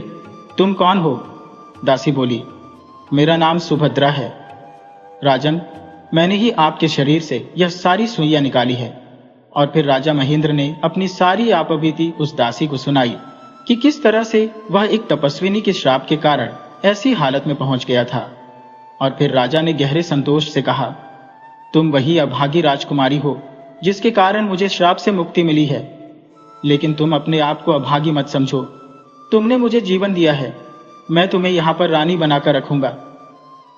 तुम कौन हो? दासी बोली, मेरा नाम सुभद्रा है। राजन, मैंने ही आपके शरीर से यह सारी सुइयां निकाली है। और फिर राजा महेंद्र ने अपनी सारी आपबीती उस दासी को सुनाई कि किस तरह से वह एक तपस्विनी के श्राप के कारण ऐसी हालत में पहुंच गया था। और फिर राजा ने गहरे संतोष से कहा, तुम वही अभागी राजकुमारी हो जिसके कारण मुझे श्राप से मुक्ति मिली है। लेकिन तुम अपने आप को अभागी मत समझो। तुमने मुझे जीवन दिया है, मैं तुम्हें यहां पर रानी बनाकर रखूंगा।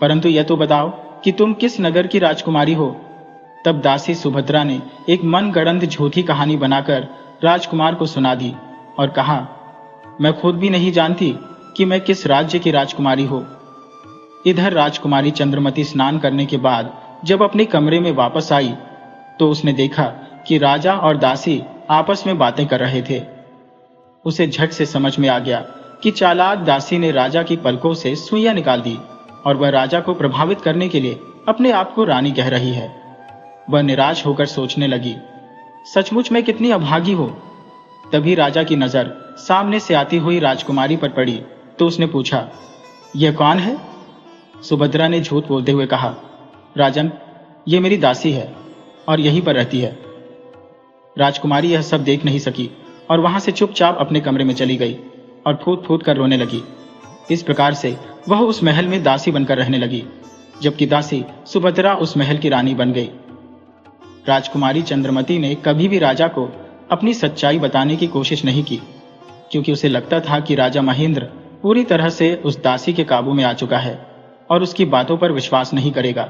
परंतु यह तो बताओ कि तुम किस नगर की राजकुमारी हो? तब दासी सुभद्रा ने एक मनगढ़ंत झूठी कहानी बनाकर राजकुमार को सुना दी और कहा, मैं खुद भी नहीं जानती कि मैं किस राज्य की राजकुमारी हो। इधर राजकुमारी चंद्रमती स्नान करने के बाद जब अपने कमरे में वापस आई तो उसने देखा कि राजा और दासी आपस में बातें कर रहे थे। उसे झट से समझ में आ गया कि चालाक दासी ने राजा की पलकों से सुइयां निकाल दी और वह राजा को प्रभावित करने के लिए अपने आप को रानी कह रही है। वह निराश होकर सोचने लगी, सचमुच मैं कितनी अभागी हो। तभी राजा की नजर सामने से आती हुई राजकुमारी पर पड़ी तो उसने पूछा, यह कौन है? सुभद्रा ने झूठ बोलते हुए कहा, राजन, ये मेरी दासी है और यहीं पर रहती है। राजकुमारी यह सब देख नहीं सकी और वहां से चुपचाप अपने कमरे में चली गई और फूट फूट कर रोने लगी। इस प्रकार से वह उस महल में दासी बनकर रहने लगी, जबकि दासी सुभद्रा उस महल की रानी बन गई। राजकुमारी चंद्रमती ने कभी भी राजा को अपनी सच्चाई बताने की कोशिश नहीं की, क्योंकि उसे लगता था कि राजा महेंद्र पूरी तरह से उस दासी के काबू में आ चुका है और उसकी बातों पर विश्वास नहीं करेगा,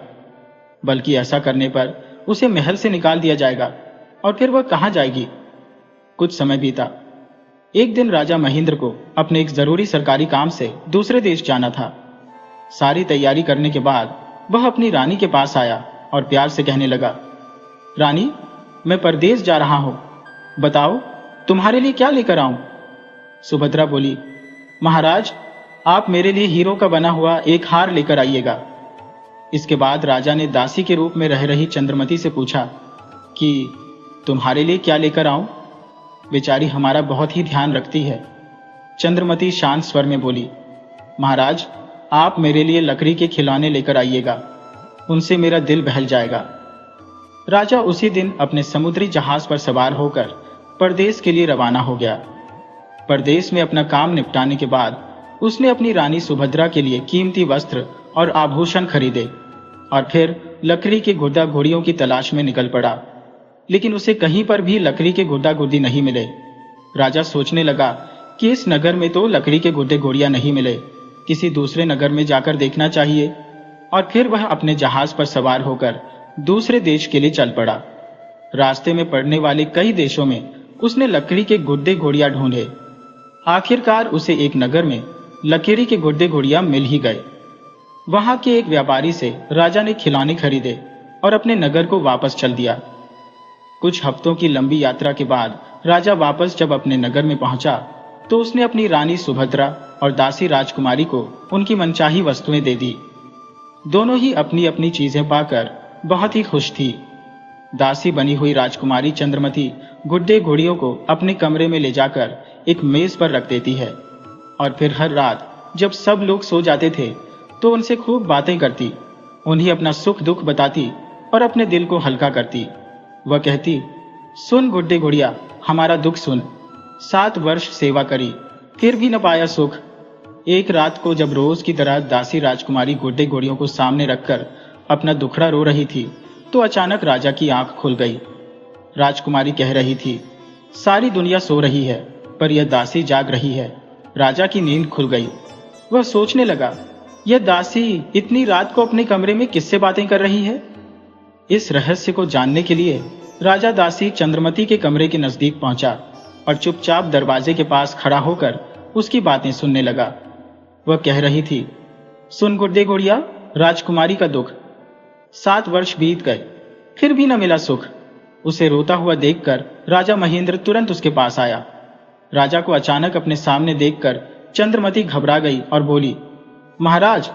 बल्कि ऐसा करने पर उसे महल से निकाल दिया जाएगा और फिर वह कहां जाएगी। कुछ समय बीता। एक दिन राजा महेंद्र को अपने एक जरूरी सरकारी काम से दूसरे देश जाना था। सारी तैयारी करने के बाद वह अपनी रानी के पास आया और प्यार से कहने लगा, रानी, मैं परदेश जा रहा हूं, बताओ तुम्हारे लिए क्या लेकर आऊं? सुभद्रा बोली, महाराज, आप मेरे लिए हीरो का बना हुआ एक हार लेकर आइएगा। इसके बाद राजा ने दासी के रूप में रह रही चंद्रमती से पूछा कि तुम्हारे लिए क्या लेकर आऊं? बेचारी हमारा बहुत ही ध्यान रखती है। चंद्रमती शांत स्वर में बोली, महाराज, आप मेरे लिए लकड़ी के खिलौने लेकर आइएगा, उनसे मेरा दिल बहल जाएगा। राजा उसी दिन अपने समुद्री जहाज पर सवार होकर परदेश के लिए रवाना हो गया। परदेश में अपना काम निपटाने के बाद उसने अपनी रानी सुभद्रा के लिए कीमती वस्त्र और आभूषण खरीदे और फिर लकड़ी के गुड्डा घोड़ियों की तलाश में निकल पड़ा। लेकिन उसे कहीं पर भी लकड़ी के गुड्डा गुड्डी नहीं मिले। राजा सोचने लगा कि इस नगर में तो लकड़ी के गुड्डे घोड़ियां नहीं मिले, किसी दूसरे नगर में जाकर देखना चाहिए। और फिर वह अपने जहाज पर सवार होकर दूसरे देश के लिए चल पड़ा। रास्ते में पड़ने वाले कई देशों में उसने लकड़ी के गुड्डे घोड़ियां ढूंढे। आखिरकार उसे एक नगर में लकड़ी के गुड्डे घोड़ियां मिल ही गए। वहां के एक व्यापारी से राजा ने खिलौने खरीदे और अपने नगर को वापस चल दिया। कुछ हफ्तों की लंबी यात्रा के बाद राजा वापस जब अपने नगर में पहुंचा तो उसने अपनी रानी सुभद्रा और दासी राजकुमारी को उनकी मनचाही वस्तुएं दे दी। दोनों ही अपनी अपनी चीजें पाकर बहुत ही खुश थी। दासी बनी हुई राजकुमारी चंद्रमती गुड्डे घोड़ियों को अपने कमरे में ले जाकर एक मेज पर रख देती है और फिर हर रात जब सब लोग सो जाते थे तो उनसे खूब बातें करती, उन्हें अपना सुख दुख बताती और अपने दिल को हल्का करती। वह कहती, सुन गुड्डे घोड़िया, हमारा दुख सुन। 7 वर्ष सेवा करी, फिर भी न पाया सुख। एक रात को जब रोज की तरह दासी राजकुमारी गुड्डे घोड़ियों को सामने रखकर अपना दुखड़ा रो रही थी तो अचानक राजा की आंख खुल गई। राजकुमारी कह रही थी, सारी दुनिया सो रही है पर यह दासी जाग रही है। राजा की नींद खुल गई। वह सोचने लगा, यह दासी इतनी रात को अपने कमरे में किससे बातें कर रही है? इस रहस्य को जानने के लिए राजा दासी चंद्रमती के कमरे के नजदीक पहुंचा और चुपचाप दरवाजे के पास खड़ा होकर उसकी बातें सुनने लगा। वह कह रही थी, सुन गुड्डे घोड़िया, राजकुमारी का दुख। 7 वर्ष बीत गए, फिर भी न मिला सुख। उसे रोता हुआ देखकर राजा महेंद्र तुरंत उसके पास आया। राजा को अचानक अपने सामने देखकर चंद्रमती घबरा गई और बोली, महाराज,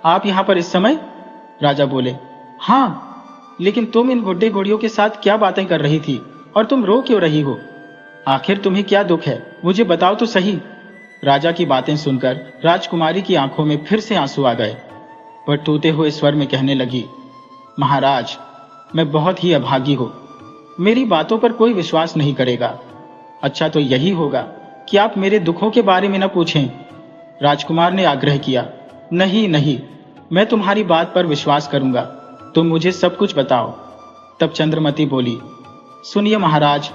आप यहाँ पर इस समय? राजा बोले, हाँ, लेकिन तुम इन गुड्डे गुड़ियों के साथ क्या बातें कर रही थी और तुम रो क्यों रही हो? आखिर तुम्हें क्या दुख है, मुझे बताओ तो सही। राजा की बातें सुनकर राजकुमारी की आंखों में फिर से आंसू आ गए। वह टूटे हुए स्वर में कहने लगी, महाराज, मैं बहुत ही अभागी हूं, मेरी बातों पर कोई विश्वास नहीं करेगा। अच्छा तो यही होगा कि आप मेरे दुखों के बारे में न पूछें। राजकुमार ने आग्रह किया, नहीं नहीं, मैं तुम्हारी बात पर विश्वास करूंगा, तुम मुझे सब कुछ बताओ। तब चंद्रमती बोली, सुनिए महाराज,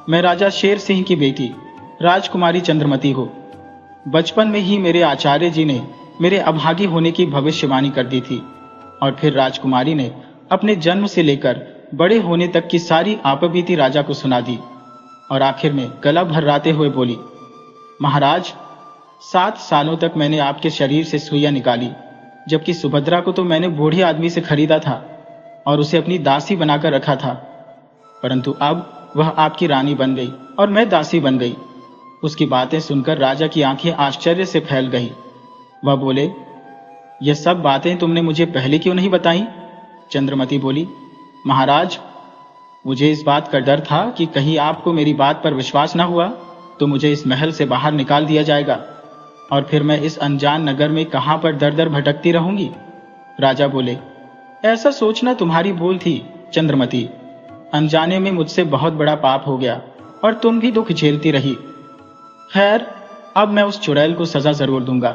मैं राजा शेर सिंह की बेटी राजकुमारी चंद्रमती हूं। बचपन में ही मेरे आचार्य जी ने मेरे अभागी होने की भविष्यवाणी कर दी थी और फिर राजकुमारी ने अपने जन्म से लेकर बड़े होने तक की सारी आपबीती राजा को सुना दी और आखिर में गला भर्राते हुए बोली, महाराज, 7 सालों तक मैंने आपके शरीर से सुइयां निकाली, जबकि सुभद्रा को तो मैंने बूढ़े आदमी से खरीदा था और उसे अपनी दासी बनाकर रखा था, परंतु अब वह आपकी रानी बन गई और मैं दासी बन गई। उसकी बातें सुनकर राजा की आंखें आश्चर्य से फैल गई। वह बोले, यह सब बातें तुमने मुझे पहले क्यों नहीं बताई? चंद्रमती बोली, महाराज, मुझे इस बात का डर था कि कहीं आपको मेरी बात पर विश्वास न हुआ तो मुझे इस महल से बाहर निकाल दिया जाएगा और फिर मैं इस अनजान नगर में कहां पर दर दर भटकती रहूंगी। राजा बोले, ऐसा सोचना तुम्हारी भूल थी चंद्रमती, अनजाने में मुझसे बहुत बड़ा पाप हो गया और तुम भी दुख झेलती रही। खैर, अब मैं उस चुड़ैल को सजा जरूर दूंगा,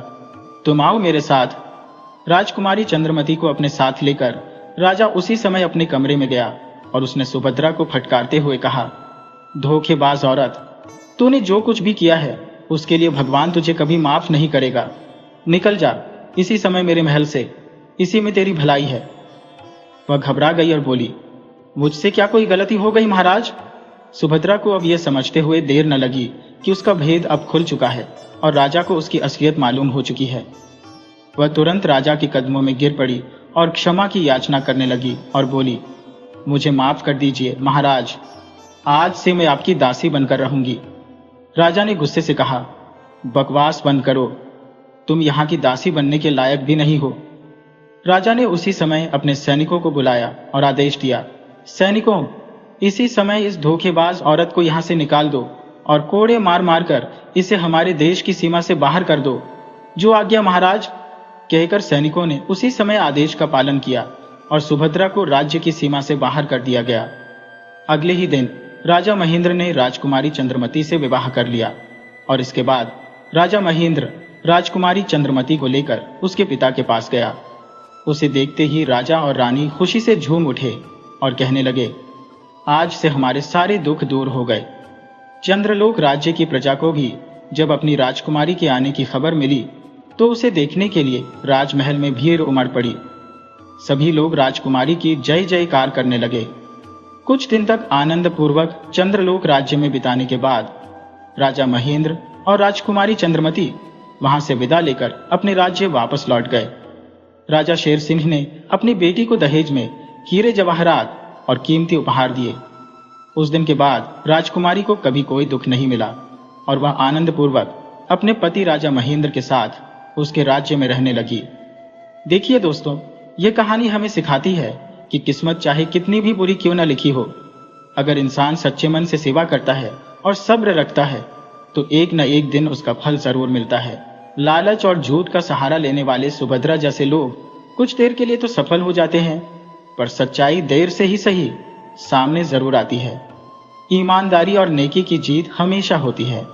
तुम आओ मेरे साथ। राजकुमारी चंद्रमती को अपने साथ लेकर राजा उसी समय अपने कमरे में गया और उसने सुभद्रा को फटकारते हुए कहा, धोखेबाज औरत, तूने जो कुछ भी किया है उसके लिए भगवान तुझे कभी माफ नहीं करेगा। निकल जा इसी समय मेरे महल से, इसी में तेरी भलाई है। वह घबरा गई और बोली, मुझसे क्या कोई गलती हो गई महाराज? सुभद्रा को अब यह समझते हुए देर न लगी कि उसका भेद अब खुल चुका है और राजा को उसकी असलियत मालूम हो चुकी है। वह तुरंत राजा के कदमों में गिर पड़ी और क्षमा की याचना करने लगी और बोली, मुझे माफ कर दीजिए महाराज, आज से मैं आपकी दासी बनकर रहूंगी। राजा ने गुस्से से कहा, बकवास बंद करो, तुम यहाँ की दासी बनने के लायक भी नहीं हो। राजा ने उसी समय अपने सैनिकों को बुलाया और आदेश दिया, सैनिकों, इसी समय इस धोखेबाज औरत को यहाँ से निकाल दो और कोड़े मार मार कर इसे हमारे देश की सीमा से बाहर कर दो। जो आज्ञा महाराज, कहकर सैनिकों ने उसी समय आदेश का पालन किया और सुभद्रा को राज्य की सीमा से बाहर कर दिया गया। अगले ही दिन राजा महेंद्र ने राजकुमारी चंद्रमती से विवाह कर लिया और इसके बाद राजा महेंद्र राजकुमारी चंद्रमती को लेकर उसके पिता के पास गया। उसे देखते ही राजा और रानी खुशी से झूम उठे और कहने लगे, आज से हमारे सारे दुख दूर हो गए। चंद्रलोक राज्य की प्रजा को भी जब अपनी राजकुमारी के आने की खबर मिली तो उसे देखने के लिए राजमहल में भीड़ उमड़ पड़ी। सभी लोग राजकुमारी की जय जयकार करने लगे। कुछ दिन तक आनंद पूर्वक चंद्रलोक राज्य में बिताने के बाद राजा महेंद्र और राजकुमारी चंद्रमती वहां से विदा लेकर अपने राज्य वापस लौट गए। राजा शेर सिंह ने अपनी बेटी को दहेज में हीरे जवाहरात और कीमती उपहार दिए। उस दिन के बाद राजकुमारी को कभी कोई दुख नहीं मिला और वह आनंद पूर्वक अपने पति राजा महेंद्र के साथ उसके राज्य में रहने लगी। देखिए दोस्तों, यह कहानी हमें सिखाती है कि किस्मत चाहे कितनी भी बुरी क्यों न लिखी हो, अगर इंसान सच्चे मन से सेवा करता है और सब्र रखता है तो एक न एक दिन उसका फल जरूर मिलता है। लालच और झूठ का सहारा लेने वाले सुभद्रा जैसे लोग कुछ देर के लिए तो सफल हो जाते हैं, पर सच्चाई देर से ही सही सामने जरूर आती है। ईमानदारी और नेकी की जीत हमेशा होती है।